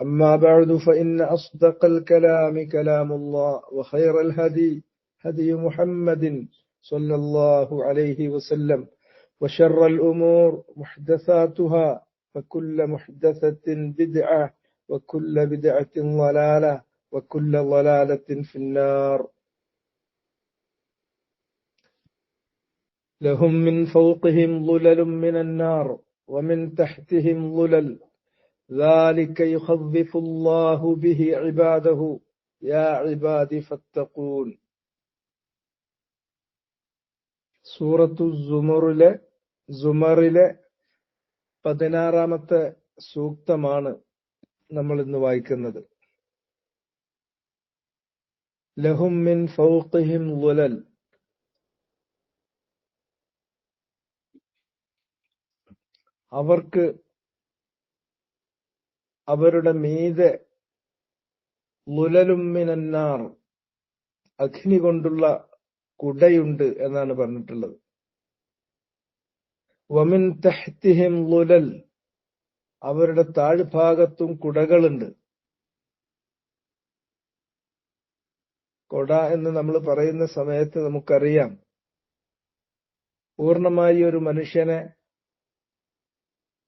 أما بعد فإن أصدق الكلام كلام الله وخير الهدي هدي محمد صلى الله عليه وسلم وشر الأمور محدثاتها فكل محدثة بدعة وكل بدعة ضلالة وكل ضلالة في النار. لهم من فوقهم ظلل من النار ومن تحتهم ظلل ذلك يخوف الله به عباده يا عبادي فاتقون. സൂറത്തു സുമറിലെ 16-ാമത്തെ സൂക്തമാണ് നമ്മൾ ഇന്ന് വായിക്കുന്നത്. ലഹും മിൻ ഫൗഖിഹിം ളുലൽ, അവർക്ക് അവരുടെ മീതെ ളുലലും മിനന്നാർ, അഗ്നി കൊണ്ടുള്ള കുടയുണ്ട് എന്നാണ് പറഞ്ഞിട്ടുള്ളത്. വമിൻ തഹ്തിഹിം ളുലൽ, അവരുടെ താഴ്ഭാഗത്തും കുടകളുണ്ട്. കുട എന്ന് നമ്മൾ പറയുന്ന സമയത്ത് നമുക്കറിയാം, പൂർണ്ണമായി ഒരു മനുഷ്യനെ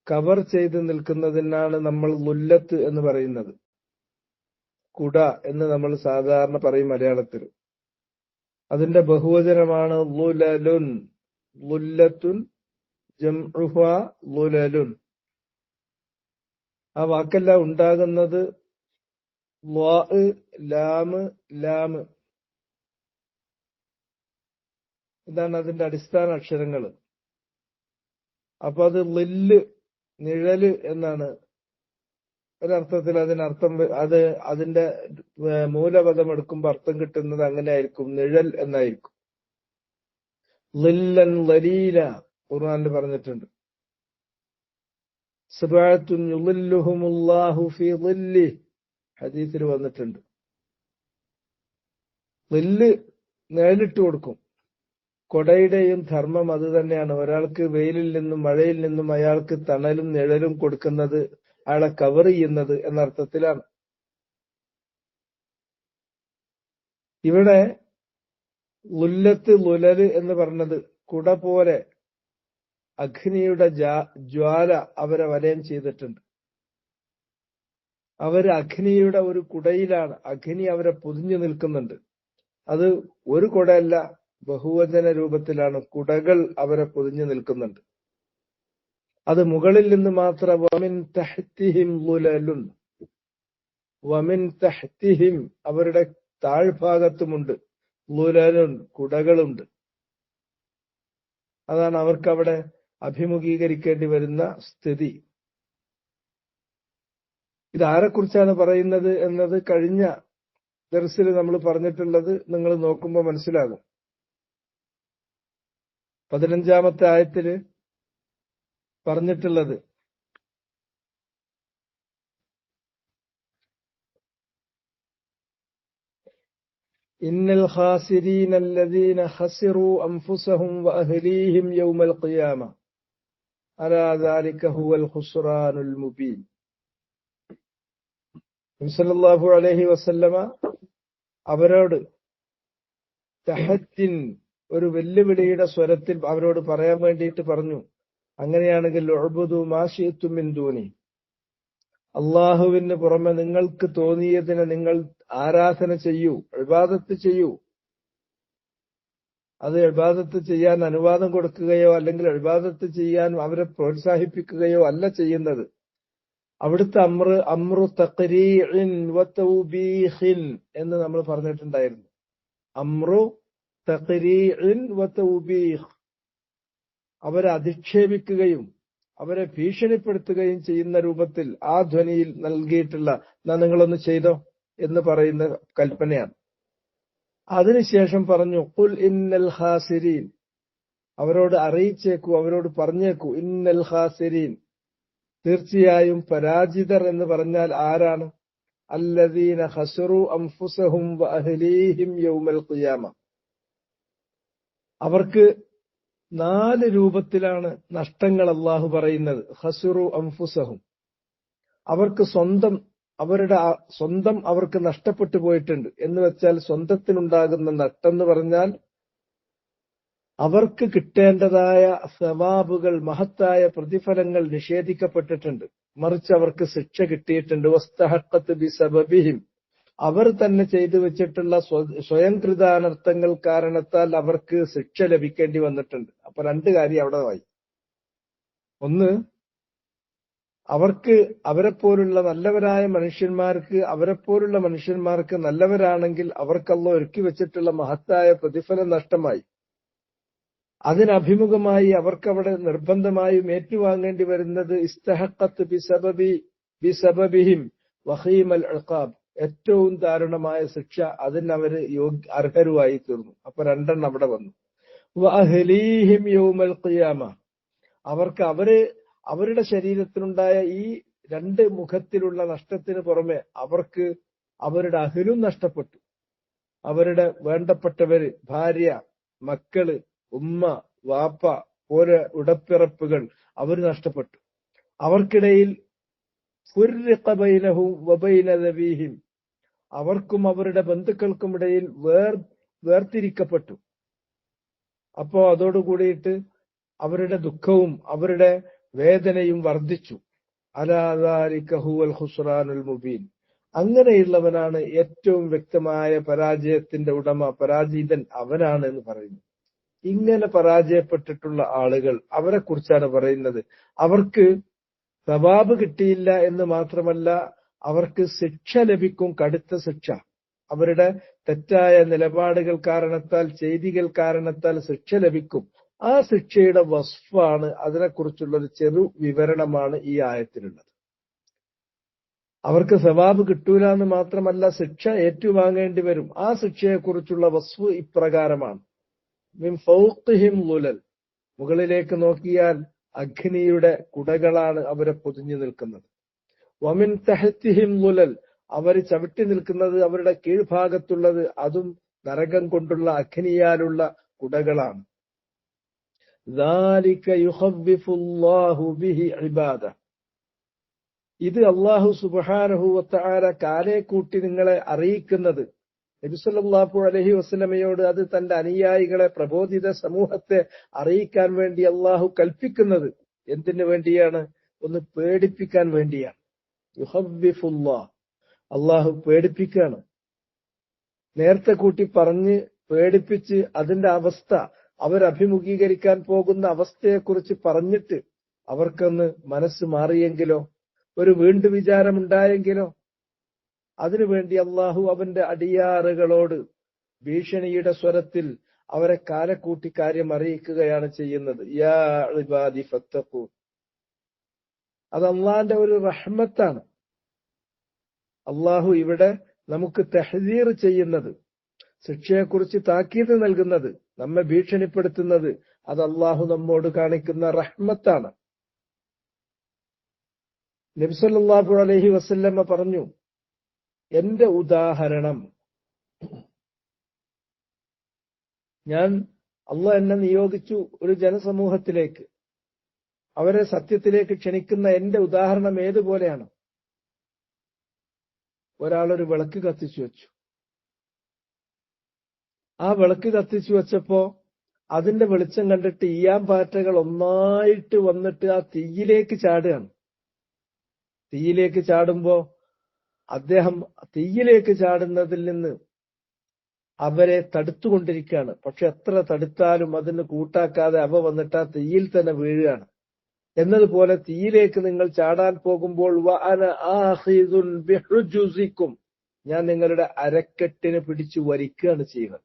കവർ ചെയ്ത് നിൽക്കുന്നതിനാണ് നമ്മൾ ളുല്ലത്ത് എന്ന് പറയുന്നത്. കുട എന്ന് നമ്മൾ സാധാരണ പറയും മലയാളത്തിൽ. അതിന്റെ ബഹുവചനമാണ് ളുലലുൻ. ളുല്ലത്തുൻ ജംഉഹാ ളുലലുൻ. ആ വാക്കെല്ലാം ഉണ്ടാകുന്നത് ളാ, ലാമ്, ലാമ്. ഇതാണ് അതിന്റെ അടിസ്ഥാന അക്ഷരങ്ങൾ. അപ്പൊ അത് ളില്ല്, നിഴല് എന്നാണ് ഒരർത്ഥത്തിൽ അതിനർത്ഥം. അതിന്റെ മൂലപദം എടുക്കുമ്പോൾ അർത്ഥം കിട്ടുന്നത് അങ്ങനെ ആയിരിക്കും, നിഴൽ എന്നായിരിക്കും. ളില്ലൻ ളലീല ഖുർആനിൽ പറഞ്ഞിട്ടുണ്ട്. സബഅത്തുൻ യുളില്ലുഹുമുല്ലാഹു ഫീ ളില്ലിഹി ഹദീസിൽ വന്നിട്ടുണ്ട്. ളില്ല് നിഴലിട്ട് കൊടുക്കും. കൊടയുടെയും ധർമ്മം അത് തന്നെയാണ്. ഒരാൾക്ക് വെയിലിൽ നിന്നും മഴയിൽ നിന്നും അയാൾക്ക് തണലും നിഴലും കൊടുക്കുന്നത്, അയാളെ കവർ ചെയ്യുന്നത് എന്നർത്ഥത്തിലാണ്. ഇവിടെ ളുല്ലത്ത്, ളുലല് എന്ന് പറഞ്ഞത് കുട പോലെ അഗ്നിയുടെ ജ്വാല അവരെ വലയം ചെയ്തിട്ടുണ്ട്. അവര് അഗ്നിയുടെ ഒരു കുടയിലാണ്. അഗ്നി അവരെ പൊതിഞ്ഞു നിൽക്കുന്നുണ്ട്. അത് ഒരു കുടയല്ല, ബഹുവചന രൂപത്തിലാണ്. കുടകൾ അവരെ പൊതിഞ്ഞു നിൽക്കുന്നുണ്ട്. അത് മുകളിൽ നിന്ന് മാത്രം. വമിൻ തഹ്തിഹിം ളുലലുൻ, വമിൻ തഹ്തിഹിം, അവരുടെ താഴ്ഭാഗത്തുമുണ്ട് ളുലലുൻ, കുടകളുണ്ട്. അതാണ് അവർക്ക് അവിടെ അഭിമുഖീകരിക്കേണ്ടി വരുന്ന സ്ഥിതി. ഇതാരെക്കുറിച്ചാണ് പറയുന്നത് എന്നത് കഴിഞ്ഞ ദർസിൽ നമ്മൾ പറഞ്ഞിട്ടുള്ളത് നിങ്ങൾ നോക്കുമ്പോൾ മനസ്സിലാകും. 15-ാമത്തെ ആയത്തില് പറഞ്ഞിട്ടുള്ളത് ഇന്നൽ ഖാസിരീന അല്ലദീന ഖസിറൂ അൻഫുസഹും വഅഹ്ലീഹിം യൗമൽ ഖിയാമ അലാ ദാലിക ഹുവൽ ഖുസ്റാനുൽ മുബീൻ. നബി സല്ലല്ലാഹു അലൈഹി വസല്ലമ അവരോട് തഹദ്ദിൻ, ഒരു വെല്ലുവിളിയുടെ സ്വരത്തിൽ അവരോട് പറയാൻ വേണ്ടിയിട്ട് പറഞ്ഞു, അങ്ങനെയാണെങ്കിൽ ഉഅ്ബുദു മാ ശിഅ്തും മിൻ ദൂനി, അല്ലാഹുവിന് പുറമെ നിങ്ങൾക്ക് തോന്നിയതിനെ നിങ്ങൾ ആരാധന ചെയ്യൂ, ഇബാദത്ത് ചെയ്യൂ. അത് ഇബാദത്ത് ചെയ്യാൻ അനുവാദം കൊടുക്കുകയോ അല്ലെങ്കിൽ ഇബാദത്ത് ചെയ്യാൻ അവരെ പ്രോത്സാഹിപ്പിക്കുകയോ അല്ല ചെയ്യുന്നത്. അവിടുത്തെ അമ്രു തഖ്രീഇൻ വതൗബീഖിൻ എന്ന് നമ്മൾ പറഞ്ഞിട്ടുണ്ടായിരുന്നു. അമ്രു തഖ്രീഇൻ വതൗബീഖ്, അവരെ അധിക്ഷേപിക്കുകയും അവരെ ഭീഷണിപ്പെടുത്തുകയും ചെയ്യുന്ന രൂപത്തിൽ ആ ധ്വനിയിൽ നൽകിയിട്ടുള്ള നിങ്ങളൊന്ന് ചെയ്തോ എന്ന് പറയുന്ന കൽപ്പനയാണ്. അതിനുശേഷം പറഞ്ഞു ഖുൽ ഇന്നൽ ഖാസിരീൻ, അവരോട് അറിയിച്ചേക്കൂ, അവരോട് പറഞ്ഞേക്കൂ, ഇന്നൽ ഖാസിരീൻ, തീർച്ചയായും പരാജിതർ എന്ന് പറഞ്ഞാൽ ആരാണ്? അല്ലദീന ഖസറു അൻഫുസഹും വഅഹ്ലീഹിം യൗമൽ ഖിയാമ. അവർക്ക് 4 രൂപത്തിലാണ് നഷ്ടങ്ങൾ അല്ലാഹു പറയുന്നത്. ഖസറു അൻഫുസഹും, അവർക്ക് സ്വന്തം അവരുടെ സ്വന്തം അവർക്ക് നഷ്ടപ്പെട്ടു പോയിട്ടുണ്ട്. എന്ന് വെച്ചാൽ സ്വന്തത്തിനുണ്ടാകുന്ന നഷ്ടം എന്ന് പറഞ്ഞാൽ അവർക്ക് കിട്ടേണ്ടതായ സവാബുകൾ, മഹത്തായ പ്രതിഫലങ്ങൾ നിഷേധിക്കപ്പെട്ടിട്ടുണ്ട്. മറിച്ച് അവർക്ക് ശിക്ഷ കിട്ടിയിട്ടുണ്ട്. വസ്തഹഖത്ത് ബിസബബിഹിം, അവർ തന്നെ ചെയ്തു വെച്ചിട്ടുള്ള സ്വയം കൃതാനർത്ഥങ്ങൾ കാരണത്താൽ അവർക്ക് ശിക്ഷ ലഭിക്കേണ്ടി വന്നിട്ടുണ്ട്. അപ്പൊ രണ്ട് കാര്യം അവിടെ വായി. ഒന്ന്, അവർക്ക് അവരെപ്പോലുള്ള നല്ലവരായ മനുഷ്യന്മാർക്ക് നല്ലവരാണെങ്കിൽ അവർക്കല്ല ഒരുക്കി വെച്ചിട്ടുള്ള മഹത്തായ പ്രതിഫലം നഷ്ടമായി. അതിനഭിമുഖമായി അവർക്കവിടെ നിർബന്ധമായും ഏറ്റുവാങ്ങേണ്ടി വരുന്നത് ഇസ്തഹഖത്ത് ബിസബബിഹിം വഖീമൽ ഇഖാബ്, ഏറ്റവും ദാരുണമായ ശിക്ഷ. അതിനവര് അർഹരുമായി തീർന്നു. അപ്പൊ രണ്ടെണ്ണം അവിടെ വന്നു. വഅഹ്ലീഹിം യൗമൽ ഖിയാമ, അവർക്ക് അവരുടെ ശരീരത്തിലുണ്ടായ ഈ രണ്ട് മുഖത്തിലുള്ള നഷ്ടത്തിന് പുറമെ അവർക്ക് അവരുടെ അഹ്ലും നഷ്ടപ്പെട്ടു. അവരുടെ വേണ്ടപ്പെട്ടവര്, ഭാര്യ, മക്കള്, ഉമ്മ, വാപ്പ പോലെ ഉടപ്പിറപ്പുകൾ അവർ നഷ്ടപ്പെട്ടു. അവർക്കിടയിൽ ഫുർരിഖ ബൈനഹും വബൈന ദവീഹിം, അവർക്കും അവരുടെ ബന്ധുക്കൾക്കും ഇടയിൽ വേർതിരിക്കപ്പെട്ടു. അപ്പോ അതോടുകൂടിയിട്ട് അവരുടെ ദുഃഖവും അവരുടെ വേദനയും വർദ്ധിച്ചു. അലാ ദാലിക ഹുവൽ ഖുസ്റാനുൽ മുബീൻ, അങ്ങനെയുള്ളവനാണ് ഏറ്റവും വ്യക്തമായ പരാജയത്തിന്റെ ഉടമ, പരാജിതൻ അവനാണ് എന്ന് പറയുന്നു. ഇങ്ങനെ പരാജയപ്പെട്ടിട്ടുള്ള ആളുകൾ, അവരെ കുറിച്ചാണ് പറയുന്നത്. അവർക്ക് സവാബ് കിട്ടിയില്ല എന്ന് മാത്രമല്ല, അവർക്ക് ശിക്ഷ ലഭിക്കും, കടുത്ത ശിക്ഷ. അവരുടെ തെറ്റായ നിലപാടുകൾ കാരണത്താൽ, ചെയ്തികൾ കാരണത്താൽ ശിക്ഷ ലഭിക്കും. ആ ശിക്ഷയുടെ വസ്ഫാണ്, അതിനെക്കുറിച്ചുള്ള ഒരു ചെറു വിവരണമാണ് ഈ ആയത്തിലുള്ളത്. അവർക്ക് സവാബ് കിട്ടൂല എന്ന് മാത്രമല്ല, ശിക്ഷ ഏറ്റുവാങ്ങേണ്ടി വരും. ആ ശിക്ഷയെക്കുറിച്ചുള്ള വസ്ഫ് ഇപ്രകാരമാണ്. മിൻ ഫൗഖിഹിം ളുലൽ, മുകളിലേക്ക് നോക്കിയാൽ അഗ്നിയുടെ കുടകളാണ് അവരെ പൊതിഞ്ഞു നിൽക്കുന്നത്. വമിൻ തഹ്തിഹിം ളുലൽ, അവർ ചവിട്ടി നിൽക്കുന്നത്, അവരുടെ കീഴ്ഭാഗത്തുള്ളത് അതും നരകം കൊണ്ടുള്ള അഗ്നിയാലുള്ള കുടകളാണ്. ദാലിക യുഖവ്വിഫുല്ലാഹു ബിഹി ഇബാദ, ഇത് അല്ലാഹു സുബ്ഹാനഹു വതആല കാലേ കൂട്ടി നിങ്ങളെ അറിയിക്കുന്നത്, നബി സല്ലല്ലാഹു അലൈഹി വസല്ലമയോട് അത് തന്റെ അനുയായികളെ, പ്രബോധിത സമൂഹത്തെ അറിയിക്കാൻ വേണ്ടി അല്ലാഹു കൽപ്പിക്കുന്നത് എന്തിനു വേണ്ടിയാണ്? ഒന്ന് പേടിപ്പിക്കാൻ വേണ്ടിയാണ്. യുഖവ്വിഫുല്ലാഹ്, അല്ലാഹു പേടിപ്പിക്കുകയാണ്. നേരത്തെ കൂട്ടി പറഞ്ഞ് പേടിപ്പിച്ച് അതിന്റെ അവസ്ഥ, അവരഭിമുഖീകരിക്കാൻ പോകുന്ന അവസ്ഥയെക്കുറിച്ച് പറഞ്ഞിട്ട് അവർക്കൊന്ന് മനസ്സ് മാറിയെങ്കിലോ, ഒരു വീണ്ടു വിചാരമുണ്ടായെങ്കിലോ, അതിനുവേണ്ടി അള്ളാഹു അവന്റെ അടിയാറുകളോട് ഭീഷണിയുടെ സ്വരത്തിൽ അവരെ കാലക്കൂട്ടി കാര്യം അറിയിക്കുകയാണ് ചെയ്യുന്നത്. യാ ഇബാദി ഫത്തഖൂ, അത് അള്ളാന്റെ ഒരു റഹ്മത്താണ്. അള്ളാഹു ഇവിടെ നമുക്ക് തഹ്ദീർ ചെയ്യുന്നത്, ശിക്ഷയെക്കുറിച്ച് താക്കീത് നൽകുന്നത്, നമ്മെ ഭീഷണിപ്പെടുത്തുന്നത്, അത് അള്ളാഹു നമ്മോട് കാണിക്കുന്ന റഹ്മത്താണ്. നബി സല്ലല്ലാഹു അലൈഹി വസല്ലമ പറഞ്ഞു, എന്റെ ഉദാഹരണം, അള്ളാഹ് എന്നെ നിയോഗിച്ചു ഒരു ജനസമൂഹത്തിലേക്ക്, അവരെ സത്യത്തിലേക്ക് ക്ഷണിക്കുന്ന എന്റെ ഉദാഹരണം ഏതുപോലെയാണ്? ഒരാളൊരു വിളക്ക് കത്തിച്ചു വെച്ചു. ആ വിളക്ക് കത്തിച്ചു വെച്ചപ്പോ അതിന്റെ വെളിച്ചം കണ്ടിട്ട് ഈയാമ്പാറ്റകൾ ഒന്നായിട്ട് വന്നിട്ട് ആ തീയിലേക്ക് ചാടുകയാണ്. തീയിലേക്ക് ചാടുമ്പോ അദ്ദേഹം തീയിലേക്ക് ചാടുന്നതിൽ നിന്ന് അവരെ തടുത്തുകൊണ്ടിരിക്കുകയാണ്. പക്ഷെ എത്ര തടുത്താലും അതിന് കൂട്ടാക്കാതെ അവ വന്നിട്ട് ആ തീയിൽ തന്നെ വീഴുകയാണ്. എന്നതുപോലെ തീയിലേക്ക് നിങ്ങൾ ചാടാൻ പോകുമ്പോൾ വഅന ആഖിദുൻ ബിഹുജുസിക്കും, ഞാൻ നിങ്ങളുടെ അരക്കെട്ടിന് പിടിച്ചു വലിക്കുകയാണ് ചെയ്യുന്നത്.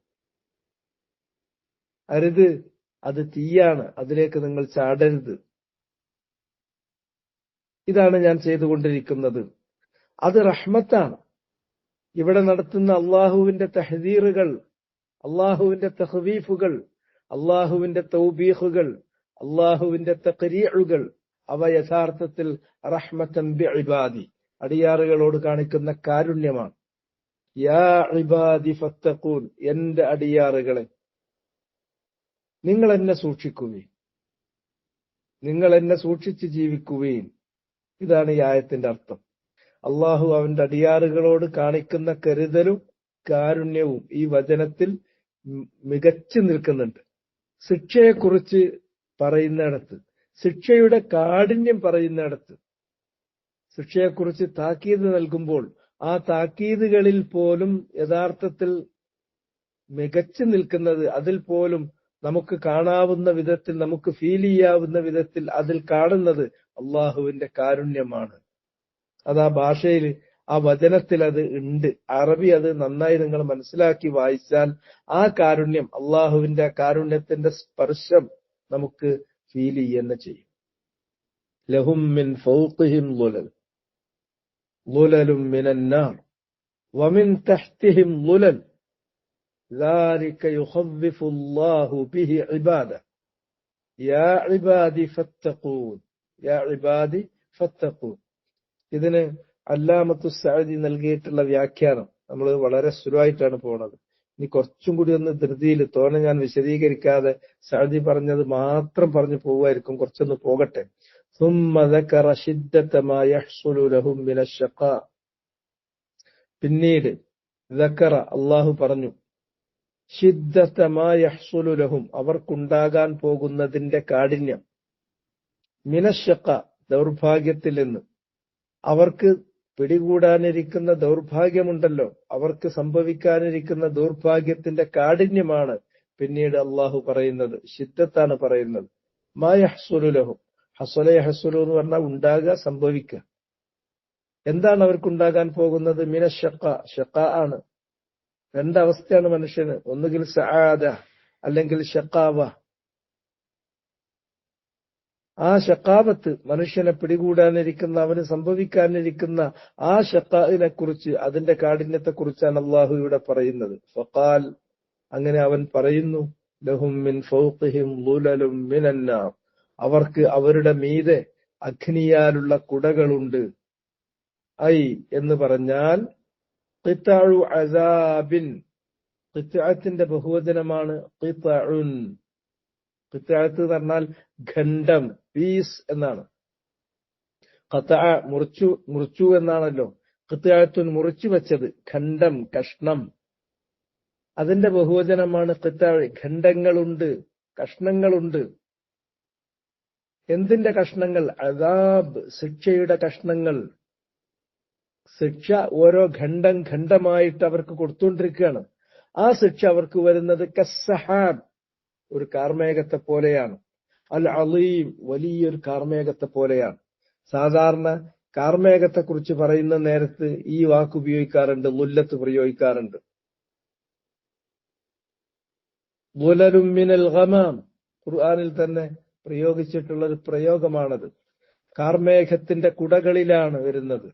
അരുത്, അത് തീയാണ്, അതിലേക്ക് നിങ്ങൾ ചാടരുത്. ഇതാണ് ഞാൻ ചെയ്തുകൊണ്ടിരിക്കുന്നത്. അത് റഹ്മത്താണ്. ഇവിടെ നടത്തുന്ന അള്ളാഹുവിന്റെ തഹ്ദീറുകൾ, അള്ളാഹുവിന്റെ തഖ്വീഫുകൾ, അള്ളാഹുവിന്റെ തൗബീഖുകൾ, അള്ളാഹുവിന്റെ തഖ്രീഉകൾ, അവ യഥാർത്ഥത്തിൽ റഹ്മത്തൻ ബിഇബാദി, അടിയാറുകളോട് കാണിക്കുന്ന കാരുണ്യമാണ്. യാ ഇബാദി ഫത്തഖൂൻ, എന്റെ അടിയാറുകളെ നിങ്ങൾ എന്നെ സൂക്ഷിക്കുകയും, നിങ്ങൾ എന്നെ സൂക്ഷിച്ച് ജീവിക്കുകയും. ഇതാണ് ഈ ആയത്തിന്റെ അർത്ഥം. അള്ളാഹു അവന്റെ അടിയാറുകളോട് കാണിക്കുന്ന കരുതലും കാരുണ്യവും ഈ വചനത്തിൽ മികച്ചു നിൽക്കുന്നുണ്ട്. ശിക്ഷയെക്കുറിച്ച് പറയുന്നിടത്ത്, ശിക്ഷയുടെ കാഠിന്യം പറയുന്നിടത്ത്, ശിക്ഷയെക്കുറിച്ച് താക്കീത് നൽകുമ്പോൾ ആ താക്കീതുകളിൽ പോലും യഥാർത്ഥത്തിൽ മികച്ചു നിൽക്കുന്നത്, അതിൽ പോലും നമുക്ക് കാണാവുന്ന വിധത്തിൽ, നമുക്ക് ഫീൽ ചെയ്യാവുന്ന വിധത്തിൽ അതിൽ കാണുന്നത് അള്ളാഹുവിന്റെ കാരുണ്യമാണ്. അത് ആ ഭാഷയിൽ, ആ വചനത്തിൽ അത് ഉണ്ട്. അറബി അത് നന്നായി നിങ്ങൾ മനസ്സിലാക്കി വായിച്ചാൽ ആ കാരുണ്യം, അള്ളാഹുവിന്റെ കാരുണ്യത്തിന്റെ സ്പർശം നമുക്ക് ഫീൽ ചെയ്യുന്ന ചെയ്യും. ലഹും മിൻ ഫൗഖിഹിം ളുലലും മിനൻ നാർ വമിൻ തഹ്തിഹിം ളുലൽ ذلك يخوف الله به عباده يا عبادي فاتقون يا عبادي فاتقون. ഇതിന് അല്ലാമത്തു സഅദി നൽകിയിട്ടുള്ള വ്യാഖ്യാനം നമ്മൾ വളരെ സുലഭമായിട്ടാണ് പോണത്. ഇനി കുറച്ചും കൂടി ഒന്ന് ധൃതിയിൽ തോന്നെ ഞാൻ വിശദീകരിക്കാതെ സഅദി പറഞ്ഞത് മാത്രം പറഞ്ഞു പോവുമായിരിക്കും. കുറച്ചൊന്ന് പോകട്ടെ. ثم ذكر شدة ما يحصل لهم من الشقاء. പിന്നീട് ذكر അല്ലാഹു പറഞ്ഞു ശിദ്ദത മാ യഹ്സുലു ലഹും, അവർക്കുണ്ടാകാൻ പോകുന്നതിന്റെ കാഠിന്യം, മിനശ്ശഖ ദൗർഭാഗ്യത്തിൽ നിന്ന്, അവർക്ക് പിടികൂടാനിരിക്കുന്ന ദൗർഭാഗ്യമുണ്ടല്ലോ, അവർക്ക് സംഭവിക്കാനിരിക്കുന്ന ദൗർഭാഗ്യത്തിന്റെ കാഠിന്യമാണ് പിന്നീട് അള്ളാഹു പറയുന്നത്, ശിദ്ദത്താണ് പറയുന്നത്. മാ യഹ്സുലു ലഹും, ഹസല യഹ്സുലു എന്ന് പറഞ്ഞാൽ ഉണ്ടാകുക, സംഭവിക്കുക. എന്താണ് അവർക്കുണ്ടാകാൻ പോകുന്നത്? മിനശ്ശഖ, ഷഖ ആണ്. രണ്ടവസ്ഥയാണ് മനുഷ്യന്, ഒന്നുകിൽ സആദ അല്ലെങ്കിൽ ഷഖാവ. ആ ഷഖാവത്ത് മനുഷ്യനെ പിടികൂടാനിരിക്കുന്ന, അവന് സംഭവിക്കാനിരിക്കുന്ന ആ ഷഖാഇനെ കുറിച്ച്, അതിന്റെ കാഠിന്യത്തെ കുറിച്ചാണ് അള്ളാഹു ഇവിടെ പറയുന്നത്. ഫഖാൽ, അങ്ങനെ അവൻ പറയുന്നു, ലഹും മിൻ ഫൗഖിഹിം ളുലലും മിനൻ നാർ, അവർക്ക് അവരുടെ മീതെ അഗ്നിയാലുള്ള കുടകളുണ്ട്. ഐ എന്ന് പറഞ്ഞാൽ ഖിത്അഉ അസാബിൻ, ഖിത്അത്തിന്റെ ബഹുവചനമാണ് ഖിത്അഉൻ. ഖിത്അത്ത് എന്ന് പറഞ്ഞാൽ ഖണ്ഡം, പീസ് എന്നാണ്. ഖതഅ മുറിച്ചു എന്നാണല്ലോ. ഖിത്അത്തുൻ മുറിച്ചു വെച്ചത്, ഖണ്ഡം, കഷ്ണം. അതിന്റെ ബഹുവചനമാണ് ഖിത്അഉ. ഖണ്ഡങ്ങളുണ്ട്, കഷ്ണങ്ങളുണ്ട്. എന്തിന്റെ കഷ്ണങ്ങൾ? അസാബ്, ശിക്ഷയുടെ കഷ്ണങ്ങൾ. ശിക്ഷ ഓരോ ഖണ്ഡം ഖണ്ഡമായിട്ട് അവർക്ക് കൊടുത്തുകൊണ്ടിരിക്കുകയാണ്. ആ ശിക്ഷ അവർക്ക് വരുന്നത് കസ്സഹാബ്, ഒരു കാർമേഘത്തെ പോലെയാണ്. അൽ അലീം, വലിയൊരു കാർമേഘത്തെ പോലെയാണ്. സാധാരണ കാർമേഘത്തെ കുറിച്ച് പറയുന്ന നേരത്ത് ഈ വാക്ക് ഉപയോഗിക്കാറുണ്ട്, ളുല്ലത്ത് പ്രയോഗിക്കാറുണ്ട്. ളുലലും മിനൽ ഗമാം, ഖുർആനിൽ തന്നെ പ്രയോഗിച്ചിട്ടുള്ള ഒരു പ്രയോഗമാണത്. കാർമേഘത്തിന്റെ കുടകളിലാണ് വരുന്നത്.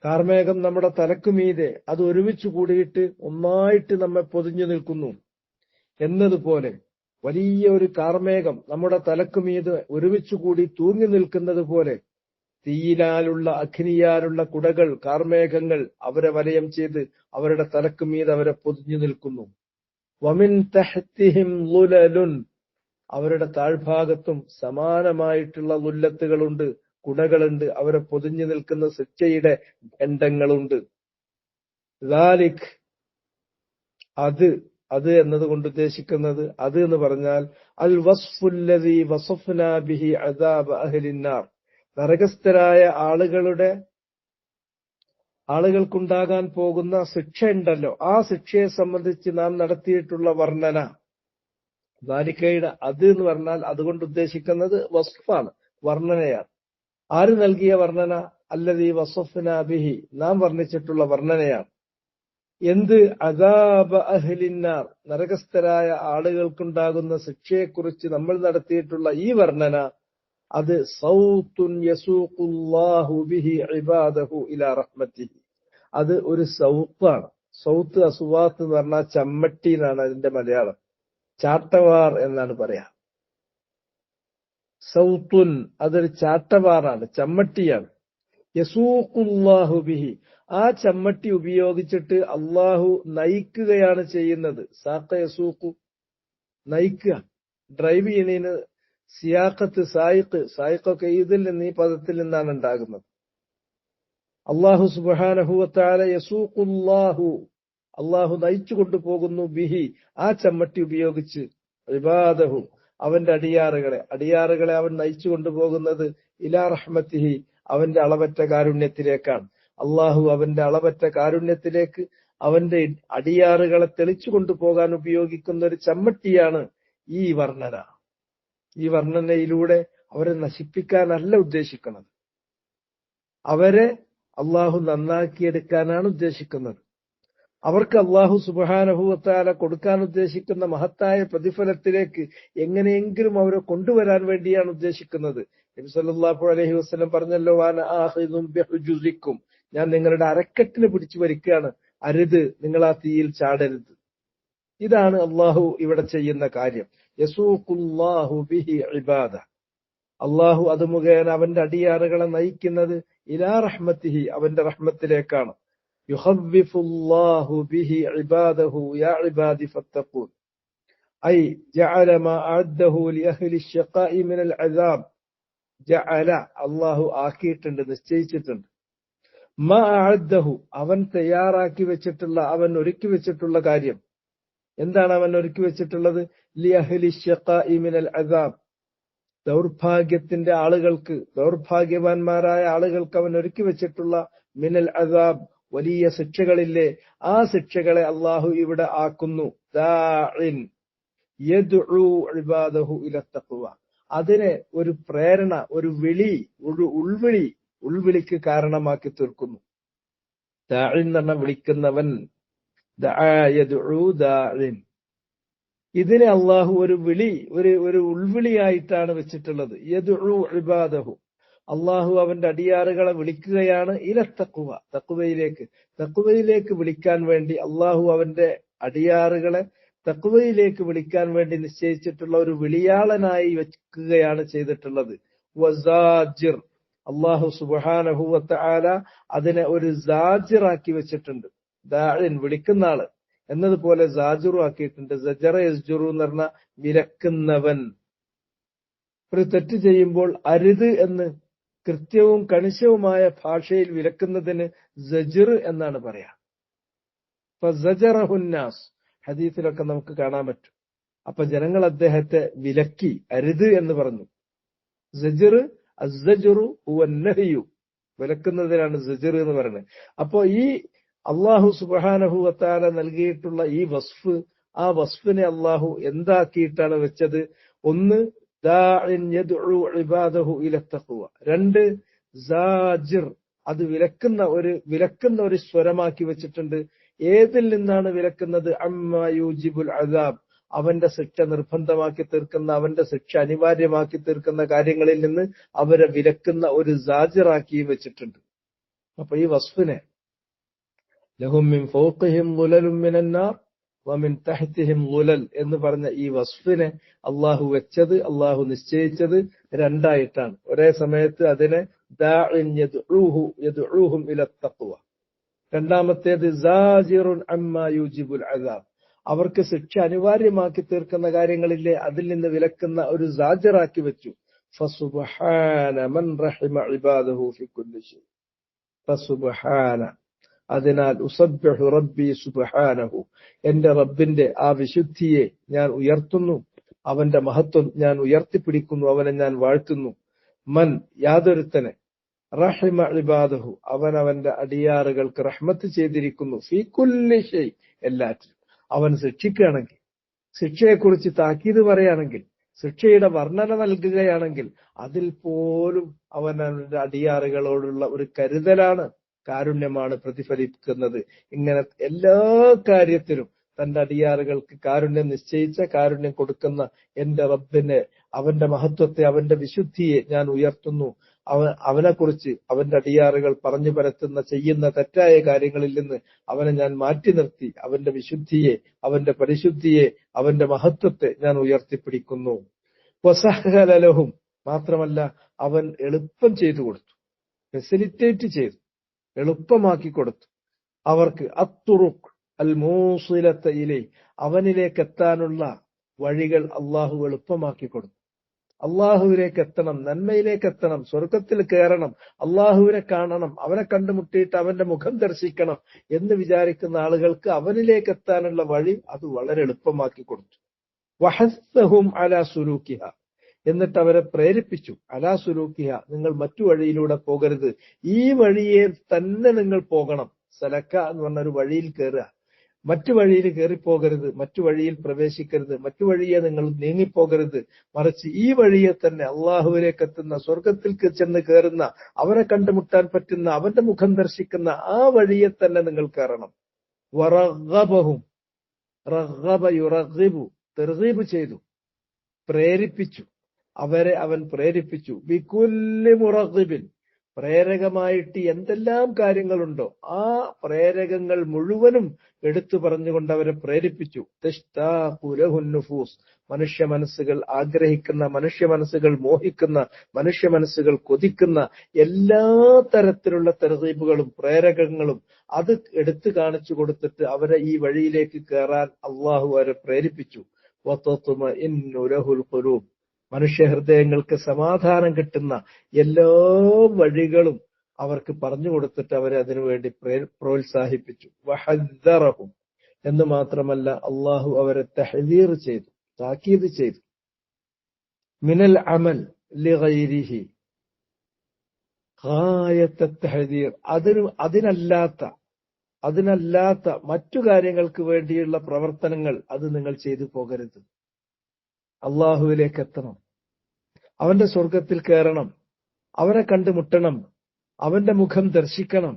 കാർമേഘം നമ്മുടെ തലക്കുമീതെ അത് ഒരുമിച്ച് കൂടിയിട്ട് ഒന്നായിട്ട് നമ്മെ പൊതിഞ്ഞു നിൽക്കുന്നു എന്നതുപോലെ വലിയ ഒരു കാർമേഘം നമ്മുടെ തലക്കുമീതെ ഒരുമിച്ച് കൂടി തൂങ്ങി നിൽക്കുന്നത് പോലെ തീയിലാലുള്ള, അഗ്നിയാലുള്ള കുടകൾ, കാർമേഘങ്ങൾ അവരെ വലയം ചെയ്ത് അവരുടെ തലക്കുമീതെ അവരെ പൊതിഞ്ഞു നിൽക്കുന്നു. വമിൻ തഹ്തിഹിം ളുലലുൻ, അവരുടെ താഴ്ഭാഗത്തും സമാനമായിട്ടുള്ള ളുല്ലത്തുകളുണ്ട്, കുടകളുണ്ട്, അവരെ പൊതിഞ്ഞു നിൽക്കുന്ന ശിക്ഷയുടെ ഖണ്ഡങ്ങളുണ്ട്. ദാലിക്, അത് എന്നതുകൊണ്ട് ഉദ്ദേശിക്കുന്നത്, അത് എന്ന് പറഞ്ഞാൽ അൽ വസ്ഫുല്ലദീ വസഫ്നാ ബിഹി അദാബ അഹ്ലിന്നാർ, നരകസ്ഥരായ ആളുകൾക്കുണ്ടാകാൻ പോകുന്ന ശിക്ഷ ഉണ്ടല്ലോ, ആ ശിക്ഷയെ സംബന്ധിച്ച് നാം നടത്തിയിട്ടുള്ള വർണ്ണന. ദാലിക്കയുടെ അത് എന്ന് പറഞ്ഞാൽ അതുകൊണ്ട് ഉദ്ദേശിക്കുന്നത് വസ്ഫാണ്, വർണ്ണനയാണ്. ആര് നൽകിയ വർണ്ണന? അല്ലദീ വസഫ്നാ ബിഹി, നാം വർണ്ണിച്ചിട്ടുള്ള വർണ്ണനയാണ്. എന്ത്? അദാബ അഹ്ലിന്നാർ, നരകസ്ഥരായ ആളുകൾക്കുണ്ടാകുന്ന ശിക്ഷയെക്കുറിച്ച് നമ്മൾ നടത്തിയിട്ടുള്ള ഈ വർണ്ണന, അത് സൗത്തുൻ യസൂഖുല്ലാഹു ബിഹി ഇബാദഹു ഇലാ റഹ്മത്തിഹി, അത് ഒരു സൗത്താണ്. സൗത്ത്, അസ്വാത്ത് എന്ന് പറഞ്ഞാൽ ചമ്മട്ടി എന്നാണ് അതിന്റെ മലയാളം. ചാട്ടവാർ എന്നാണ് പറയാ. സൗത്തുൻ, അതൊരു ചാട്ടവാറാണ്, ചമ്മട്ടിയാണ്. യസൂഖുല്ലാഹു ബിഹി, ആ ചമ്മട്ടി ഉപയോഗിച്ചിട്ട് അള്ളാഹു നയിക്കുകയാണ് ചെയ്യുന്നത്. സാഖ യസൂഖു, നയിക്കുക, ഡ്രൈവ് ചെയ്യുന്നതിന് സിയാഖത്ത്, സായിഖൊക്കെ ഇതിൽ നിന്ന്, ഈ പദത്തിൽ നിന്നാണ് ഉണ്ടാകുന്നത്. അല്ലാഹു സുബ്ഹാനഹു വ തആല യസൂഖുല്ലാഹു, അല്ലാഹു നയിച്ചു കൊണ്ടുപോകുന്നു, ബിഹി ആ ചമ്മട്ടി ഉപയോഗിച്ച്, ഇബാദഹു അവന്റെ അടിയാറുകളെ അവൻ നയിച്ചു കൊണ്ടുപോകുന്നത്, ഇലാ റഹ്മത്തിഹി അവന്റെ അളവറ്റ കാരുണ്യത്തിലേക്കാണ്. അല്ലാഹു അവന്റെ അളവറ്റ കാരുണ്യത്തിലേക്ക് അവന്റെ അടിയാറുകളെ തെളിച്ചു കൊണ്ടുപോകാൻ ഉപയോഗിക്കുന്ന ഒരു ചമ്മട്ടിയാണ് ഈ വർണ്ണന. ഈ വർണ്ണനയിലൂടെ അവരെ നശിപ്പിക്കാനല്ല ഉദ്ദേശിക്കുന്നത്, അവരെ അള്ളാഹു നന്നാക്കിയെടുക്കാനാണ് ഉദ്ദേശിക്കുന്നത്. അവർക്ക് അള്ളാഹു സുബ്ഹാനഹു വ തആല കൊടുക്കാൻ ഉദ്ദേശിക്കുന്ന മഹത്തായ പ്രതിഫലത്തിലേക്ക് എങ്ങനെയെങ്കിലും അവരെ കൊണ്ടുവരാൻ വേണ്ടിയാണ് ഉദ്ദേശിക്കുന്നത്. നബി സല്ലല്ലാഹു അലൈഹി വസല്ലം പറഞ്ഞല്ലോ, വാന ആഖിദും ബിഹുജുസിക്കും, ഞാൻ നിങ്ങളുടെ അരക്കെട്ടിന് പിടിച്ചു വലിക്കുകയാണ്, അരുത്, നിങ്ങൾ ആ തീയിൽ ചാടരുത്. ഇതാണ് അള്ളാഹു ഇവിടെ ചെയ്യുന്ന കാര്യം. യസൂഖുല്ലാഹു ബിഹി ഇബാദ, അള്ളാഹു അത് മുഖേന അവന്റെ അടിയാറുകളെ നയിക്കുന്നത് ഇലാ റഹ്മത്തിഹി അവന്റെ റഹ്മത്തിലേക്കാണ്. യുഖവ്വിഫുല്ലാഹു ബിഹി ഇബാദഹു യാ ഇബാദി ഫത്തഖൂൻ, ഐ ജഅല മാ അഅദ്ദഹു ലിഅഹ്ലി അശ്ശഖാഇ മിനൽ അദാബ്. ജഅല അള്ളാഹു ആക്കിയിട്ടുണ്ട്, നിശ്ചയിച്ചിട്ടുണ്ട്. മാ അഅദ്ദഹു അവൻ തയ്യാറാക്കി വെച്ചിട്ടുള്ള, അവൻ ഒരുക്കി വെച്ചിട്ടുള്ള കാര്യം എന്താണ്? അവൻ ഒരുക്കി വെച്ചിട്ടുള്ളത് ലിഅഹ്ലി അശ്ശഖാഇ മിനൽ അദാബ്, ദൗർഭാഗ്യത്തിന്റെ ആളുകൾക്ക്, ദൗർഭാഗ്യവാന്മാരായ ആളുകൾക്ക് അവൻ ഒരുക്കി വെച്ചിട്ടുള്ള മിനൽ അദാബ് വലിയ ശിക്ഷകളില്ലേ, ആ ശിക്ഷകളെ അള്ളാഹു ഇവിടെ ആക്കുന്നു. ദാഇൻ യദ്ഉ ഇബാദഹു ഇല തഖ്വ, അതിനെ ഒരു പ്രേരണ, ഒരു വിളി, ഒരു ഉൾവിളിക്ക് കാരണമാക്കി തീർക്കുന്നു. ദാഇൻ എന്ന് പറഞ്ഞാൽ വിളിക്കുന്നവൻ, ദആ യദ്ഉ ദാഇൻ. ഇതിനെ അള്ളാഹു ഒരു വിളി, ഒരു ഉൾവിളിയായിട്ടാണ് വെച്ചിട്ടുള്ളത്. യദ്ഉ ഇബാദഹു, അള്ളാഹു അവന്റെ അടിയാറുകളെ വിളിക്കുകയാണ് ഇല തഖ്വ, തഖ്വയിലേക്ക് വിളിക്കാൻ വേണ്ടി അള്ളാഹു അവന്റെ അടിയാറുകളെ തഖ്വയിലേക്ക് വിളിക്കാൻ വേണ്ടി നിശ്ചയിച്ചിട്ടുള്ള ഒരു വിളിയാളനായി വെക്കുകയാണ് ചെയ്തിട്ടുള്ളത്. വസാജിർ, അള്ളാഹു സുബ്ഹാനഹു വ തആല അതിനെ ഒരു സാജിറാക്കി വെച്ചിട്ടുണ്ട്. ദാഇൻ വിളിക്കുന്ന ആള് എന്നതുപോലെ സാജുറു ആക്കിയിട്ടുണ്ട്. സജറ യസ്ജുറു എന്ന് പറഞ്ഞ വിലക്കുന്നവൻ. ഒരു തെറ്റ് ചെയ്യുമ്പോൾ അരുത് എന്ന് കൃത്യവും കണിശവുമായ ഭാഷയിൽ വിലക്കുന്നതിന് സജിർ എന്നാണ് പറയാ. ഫസജറഹുന്നാസ് ഹദീസിലൊക്കെ നമുക്ക് കാണാൻ പറ്റും. അപ്പൊ ജനങ്ങൾ അദ്ദേഹത്തെ വിലക്കി, അരുത് എന്ന് പറഞ്ഞു. സജിർ അസ്സജുറു ഹുവ നഹ്യു, വിലക്കുന്നതിനാണ് സജിർ എന്ന് പറയുന്നത്. അപ്പൊ ഈ അള്ളാഹു സുബ്ഹാനഹു വ തആല നൽകിയിട്ടുള്ള ഈ വസ്ഫ്, ആ വസ്ഫിനെ അള്ളാഹു എന്താക്കിയിട്ടാണ് വെച്ചത്? ഒന്ന്, ദാഇൻ യദ്ഉ ഇബാദഹു ഇല തഖ്വ. രണ്ട്, സാജിർ, അത് വിലക്കുന്ന ഒരു സ്വരമാക്കി വെച്ചിട്ടുണ്ട്. ഏതിൽ നിന്നാണ് വിലക്കുന്നത്? അമ്മാ യൂജിബുൽ അദാബ്, അവന്റെ ശിക്ഷ നിർബന്ധമാക്കി തീർക്കുന്ന, അവന്റെ ശിക്ഷ അനിവാര്യമാക്കി തീർക്കുന്ന കാര്യങ്ങളിൽ നിന്ന് അവരെ വിലക്കുന്ന ഒരു സാജിറാക്കി വെച്ചിട്ടുണ്ട്. അപ്പൊ ഈ വസ്ഫിനെ ലഹും മിൻ ഫൗഖിഹിം ളുലലുൻ മിനൻ നാർ വമിൻ തഹ്തിഹിം ളുലൽ എന്ന് പറഞ്ഞ ഈ വസ്ഫിനെ അള്ളാഹു വെച്ചത്, അള്ളാഹു നിശ്ചയിച്ചത് രണ്ടായിട്ടാണ്. ഒരേ സമയത്ത് അതിനെ ദാഇൻ യദ്ഉഹും ഇല തഖ്വ, രണ്ടാമത്തേത് സാജിറുൻ അമ്മാ യൂജിബുൽ അദാബ്, അവർക്ക് ശിക്ഷ അനിവാര്യമാക്കി തീർക്കുന്ന കാര്യങ്ങളില്ലേ, അതിൽ നിന്ന് വിലക്കുന്ന ഒരു സാജിറാക്കി വെച്ചു. ഫസുബ്ഹാന മൻ റഹിമ ഇബാദഹു ഫി കുല്ലി ശൈ. ഫസുബ്ഹാന, അതിനാൽ ഉസബ്ബിഹു റബ്ബി സുബ്ഹാനഹു, എന്റെ റബ്ബിന്റെ ആ വിശുദ്ധിയെ ഞാൻ ഉയർത്തുന്നു, അവന്റെ മഹത്വം ഞാൻ ഉയർത്തിപ്പിടിക്കുന്നു, അവനെ ഞാൻ വാഴ്ത്തുന്നു. മൻ, യാതൊരുത്തനെ, റഹിമ ഇബാദഹു, അവൻ അവന്റെ അടിയാറുകൾക്ക് റഹ്മത്ത് ചെയ്തിരിക്കുന്നു, ഫീ കുല്ലി ശൈ, എല്ലാറ്റിലും. അവൻ ശിക്ഷിക്കുകയാണെങ്കിൽ, ശിക്ഷയെക്കുറിച്ച് താക്കീത് പറയുകയാണെങ്കിൽ, ശിക്ഷയുടെ വർണ്ണന നൽകുകയാണെങ്കിൽ, അതിൽ പോലും അവൻ അവന്റെ അടിയാറുകളോടുള്ള ഒരു കരുതലാണ്, കാരുണ്യമാണ് പ്രതിഫലിക്കുന്നത്. ഇങ്ങനെ എല്ലാ കാര്യത്തിലും തന്റെ അടിയാറുകൾക്ക് കാരുണ്യം നിശ്ചയിച്ച, കാരുണ്യം കൊടുക്കുന്ന എന്റെ റബ്ബിനെ, അവന്റെ മഹത്വത്തെ, അവന്റെ വിശുദ്ധിയെ ഞാൻ ഉയർത്തുന്നു. അവനെക്കുറിച്ച്, അവന്റെ അടിയാറുകൾ പറഞ്ഞു പരത്തുന്ന, ചെയ്യുന്ന തെറ്റായ കാര്യങ്ങളിൽ നിന്ന് അവനെ ഞാൻ മാറ്റി നിർത്തി, അവന്റെ വിശുദ്ധിയെ, അവന്റെ പരിശുദ്ധിയെ, അവന്റെ മഹത്വത്തെ ഞാൻ ഉയർത്തിപ്പിടിക്കുന്നു. വസഹ്ഹല ലഹും, മാത്രമല്ല അവൻ എളുപ്പം ചെയ്തു കൊടുത്തു, ഫെസിലിറ്റേറ്റ് ചെയ്തു, എളുപ്പമാക്കി കൊടുത്തു അവർക്ക്. അത്തുറുഖ് അൽ മൂസിലത ഇലൈ, അവനിലേക്ക് എത്താനുള്ള വഴികൾ അള്ളാഹു എളുപ്പമാക്കി കൊടുത്തു. അള്ളാഹുവിലേക്ക് എത്തണം, നന്മയിലേക്ക് എത്തണം, സ്വർഗത്തിൽ കയറണം, അള്ളാഹുവിനെ കാണണം, അവനെ കണ്ടുമുട്ടിയിട്ട് അവന്റെ മുഖം ദർശിക്കണം എന്ന് വിചാരിക്കുന്ന ആളുകൾക്ക് അവനിലേക്ക് എത്താനുള്ള വഴി അത് വളരെ എളുപ്പമാക്കി കൊടുത്തു. വഹസ്സഹും അലാ സുലൂക്കിഹ, എന്നിട്ട് അവരെ പ്രേരിപ്പിച്ചു. അലാ സുലൂക്കിഹ, നിങ്ങൾ മറ്റു വഴിയിലൂടെ പോകരുത്, ഈ വഴിയെ തന്നെ നിങ്ങൾ പോകണം. സലക്ക എന്ന് പറഞ്ഞ ഒരു വഴിയിൽ കയറുക, മറ്റു വഴിയിൽ കയറിപ്പോകരുത്, മറ്റു വഴിയിൽ പ്രവേശിക്കരുത്, മറ്റു വഴിയെ നിങ്ങൾ നീങ്ങിപ്പോകരുത്, മറിച്ച് ഈ വഴിയെ തന്നെ അള്ളാഹുവിലേക്ക് എത്തുന്ന, സ്വർഗത്തിൽ ചെന്ന് കയറുന്ന, അവനെ കണ്ടുമുട്ടാൻ പറ്റുന്ന, അവന്റെ മുഖം ദർശിക്കുന്ന ആ വഴിയെ തന്നെ നിങ്ങൾ കയറണം. വറഗ്ഗബഹും, റഗ്ഗബ യുറഗ്ഗിബു, തർഗീബ് ചെയ്തു, പ്രേരിപ്പിച്ചു, അവരെ അവൻ പ്രേരിപ്പിച്ചു. ബികുല്ലി മുറഗ്ഗിബിൻ, പ്രേരകമായിട്ട് എന്തെല്ലാം കാര്യങ്ങളുണ്ടോ ആ പ്രേരകങ്ങൾ മുഴുവനും എടുത്തു പറഞ്ഞുകൊണ്ട് അവരെ പ്രേരിപ്പിച്ചു. തഷ്താഖു ലഹുൻ നുഫൂസ്, മനുഷ്യ മനസ്സുകൾ ആഗ്രഹിക്കുന്ന, മനുഷ്യ മനസ്സുകൾ മോഹിക്കുന്ന, മനുഷ്യ മനസ്സുകൾ കൊതിക്കുന്ന എല്ലാ തരത്തിലുള്ള തർഗീബുകളും പ്രേരകങ്ങളും അത് എടുത്തു കാണിച്ചു കൊടുത്തിട്ട് അവരെ ഈ വഴിയിലേക്ക് കയറാൻ അള്ളാഹു അവരെ പ്രേരിപ്പിച്ചു. വതത്മഇന്നു ലഹുൽ ഖുലൂബ്, മനുഷ്യ ഹൃദയങ്ങൾക്ക് സമാധാനം കിട്ടുന്ന എല്ലാ വഴികളും അവർക്ക് പറഞ്ഞു കൊടുത്തിട്ട് അവരെ അതിനുവേണ്ടി പ്രോത്സാഹിപ്പിച്ചു. വഹദ്ദറഹും, എന്ന് മാത്രമല്ല അള്ളാഹു അവരെ തഹ്ദീർ ചെയ്തു, താക്കീത് ചെയ്തു. മിനൽ അമൽ ലിഗൈരിഹി ഗായത്ത തഹ്ദീർ, അതിനല്ലാത്ത മറ്റു കാര്യങ്ങൾക്ക് വേണ്ടിയുള്ള പ്രവർത്തനങ്ങൾ അത് നിങ്ങൾ ചെയ്തു പോകരുത്. അള്ളാഹുവിലേക്ക് എത്തണം, അവന്റെ സ്വർഗത്തിൽ കയറണം, അവനെ കണ്ടുമുട്ടണം, അവന്റെ മുഖം ദർശിക്കണം.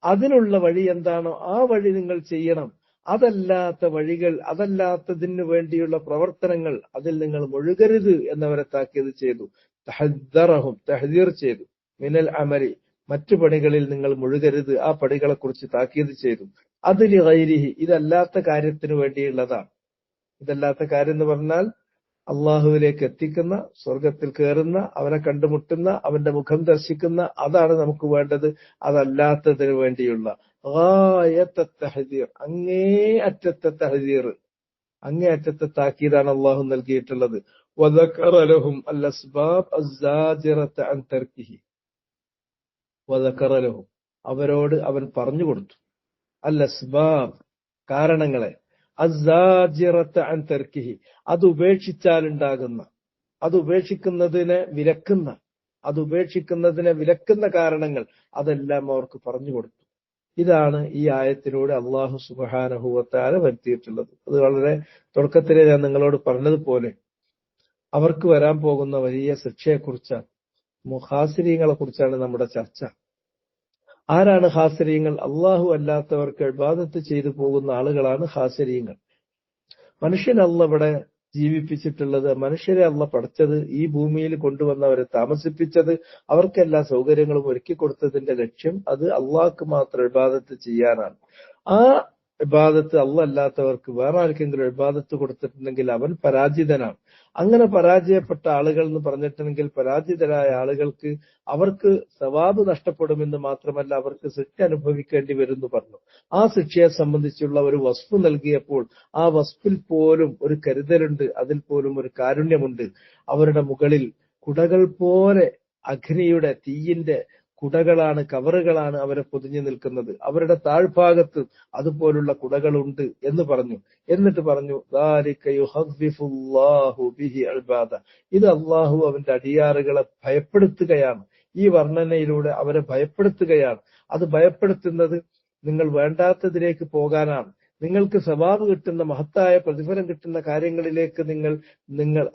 അതിനുള്ള വഴി എന്താണോ ആ വഴി നിങ്ങൾ ചെയ്യണം. അതല്ലാത്ത വഴികൾ, അതല്ലാത്തതിനു വേണ്ടിയുള്ള പ്രവർത്തനങ്ങൾ അതിൽ നിങ്ങൾ മുഴുകരുത് എന്നവരെ താക്കീത് ചെയ്തു. തഹദ്ദറഹും, തഹ്ദീർ ചെയ്തു. മിനൽ അമലി, മറ്റു പണികളിൽ നിങ്ങൾ മുഴുകരുത്, ആ പണികളെ കുറിച്ച് താക്കീത് ചെയ്തു. അതിൽ ഗൈരിഹി, ഇതല്ലാത്ത കാര്യത്തിന് വേണ്ടിയുള്ളതാണ്. ഇതല്ലാത്ത കാര്യം എന്ന് പറഞ്ഞാൽ അള്ളാഹുവിലേക്ക് എത്തിക്കുന്ന, സ്വർഗത്തിൽ കയറുന്ന, അവനെ കണ്ടുമുട്ടുന്ന, അവന്റെ മുഖം ദർശിക്കുന്ന, അതാണ് നമുക്ക് വേണ്ടത്. അതല്ലാത്തതിനു വേണ്ടിയുള്ള ഗായത്ത തഹ്ദീർ, അങ്ങേ അറ്റത്തെ തഹ്ദീർ, അങ്ങേ അറ്റത്തെ താക്കീതാണ് അള്ളാഹു നൽകിയിട്ടുള്ളത്. വദക്കറ ലഹും അൽ അസ്ബാബ് അസ്സാജിറത അൻ തർക്കിഹി, വദക്കറ ലഹും, അവരോട് അവൻ പറഞ്ഞു കൊടുത്തു, അൽ അസ്ബാബ്, കാരണങ്ങളെ, അസ്സാജിറത അൻ തർക്കിഹി, അത് ഉപേക്ഷിച്ചാലുണ്ടാകുന്ന, അത് ഉപേക്ഷിക്കുന്നതിനെ വിലക്കുന്ന കാരണങ്ങൾ അതെല്ലാം അവർക്ക് പറഞ്ഞു കൊടുത്തു. ഇതാണ് ഈ ആയത്തിലൂടെ അള്ളാഹു സുബ്ഹാനഹു വ തആല വരുത്തിയിട്ടുള്ളത്. അത് വളരെ തുടക്കത്തിലെ ഞാൻ നിങ്ങളോട് പറഞ്ഞതുപോലെ അവർക്ക് വരാൻ പോകുന്ന വലിയ ശിക്ഷയെക്കുറിച്ചാണ്, ഖാസിരീങ്ങളെ കുറിച്ചാണ് നമ്മുടെ ചർച്ച. ആരാണ് ഖാസിരീങ്ങൾ? അള്ളാഹു അല്ലാത്തവർക്ക് ഇബാദത്ത് ചെയ്തു പോകുന്ന ആളുകളാണ് ഖാസിരീങ്ങൾ. മനുഷ്യനെ അള്ളാഹ് ഇവിടെ ജീവിപ്പിച്ചിട്ടുള്ളത്, മനുഷ്യരെ അള്ളാഹ് പഠിച്ചത്, ഈ ഭൂമിയിൽ കൊണ്ടുവന്നവരെ താമസിപ്പിച്ചത്, അവർക്കെല്ലാ സൗകര്യങ്ങളും ഒരുക്കി കൊടുത്തതിന്റെ ലക്ഷ്യം അത് അള്ളാഹ്ക്ക് മാത്രം ഇബാദത്ത് ചെയ്യാനാണ്. ആ ഇബാദത്ത് അള്ളാഹ് അല്ലാത്തവർക്ക് വേറെ ആർക്കെങ്കിലും ഇബാദത്ത് കൊടുത്തിട്ടുണ്ടെങ്കിൽ അവൻ പരാജിതനാണ്. അങ്ങനെ പരാജയപ്പെട്ട ആളുകൾ എന്ന് പറഞ്ഞിട്ടുണ്ടെങ്കിൽ, പരാജിതരായ ആളുകൾക്ക് അവർക്ക് സവാബ് നഷ്ടപ്പെടുമെന്ന് മാത്രമല്ല അവർക്ക് ശിക്ഷ അനുഭവിക്കേണ്ടി വരുമെന്ന് പറഞ്ഞു. ആ ശിക്ഷയെ സംബന്ധിച്ചുള്ള ഒരു വസ്ഫ് നൽകിയപ്പോൾ ആ വസ്ഫിൽ പോലും ഒരു കരുതലുണ്ട്, അതിൽ പോലും ഒരു കാരുണ്യമുണ്ട്. അവരുടെ മുകളിൽ കുടകൾ പോലെ അഗ്നിയുടെ, തീയിന്റെ കുടകളാണ്, കവറുകളാണ് അവരെ പൊതിഞ്ഞു നിൽക്കുന്നത്. അവരുടെ താഴ്ഭാഗത്ത് അതുപോലുള്ള കുടകളുണ്ട് എന്ന് പറഞ്ഞു. എന്നിട്ട് പറഞ്ഞു, ദാലിക യുഖവ്വിഫുല്ലാഹു ബിഹി ഇബാദ, ഇത് അള്ളാഹു അവന്റെ അടിയാറുകളെ ഭയപ്പെടുത്തുകയാണ്. ഈ വർണ്ണനയിലൂടെ അവരെ ഭയപ്പെടുത്തുകയാണ്. അത് ഭയപ്പെടുത്തുന്നത് നിങ്ങൾ വേണ്ടാത്തതിലേക്ക് പോകാനാണ്, നിങ്ങൾക്ക് സവാബ് കിട്ടുന്ന, മഹത്തായ പ്രതിഫലം കിട്ടുന്ന കാര്യങ്ങളിലേക്ക്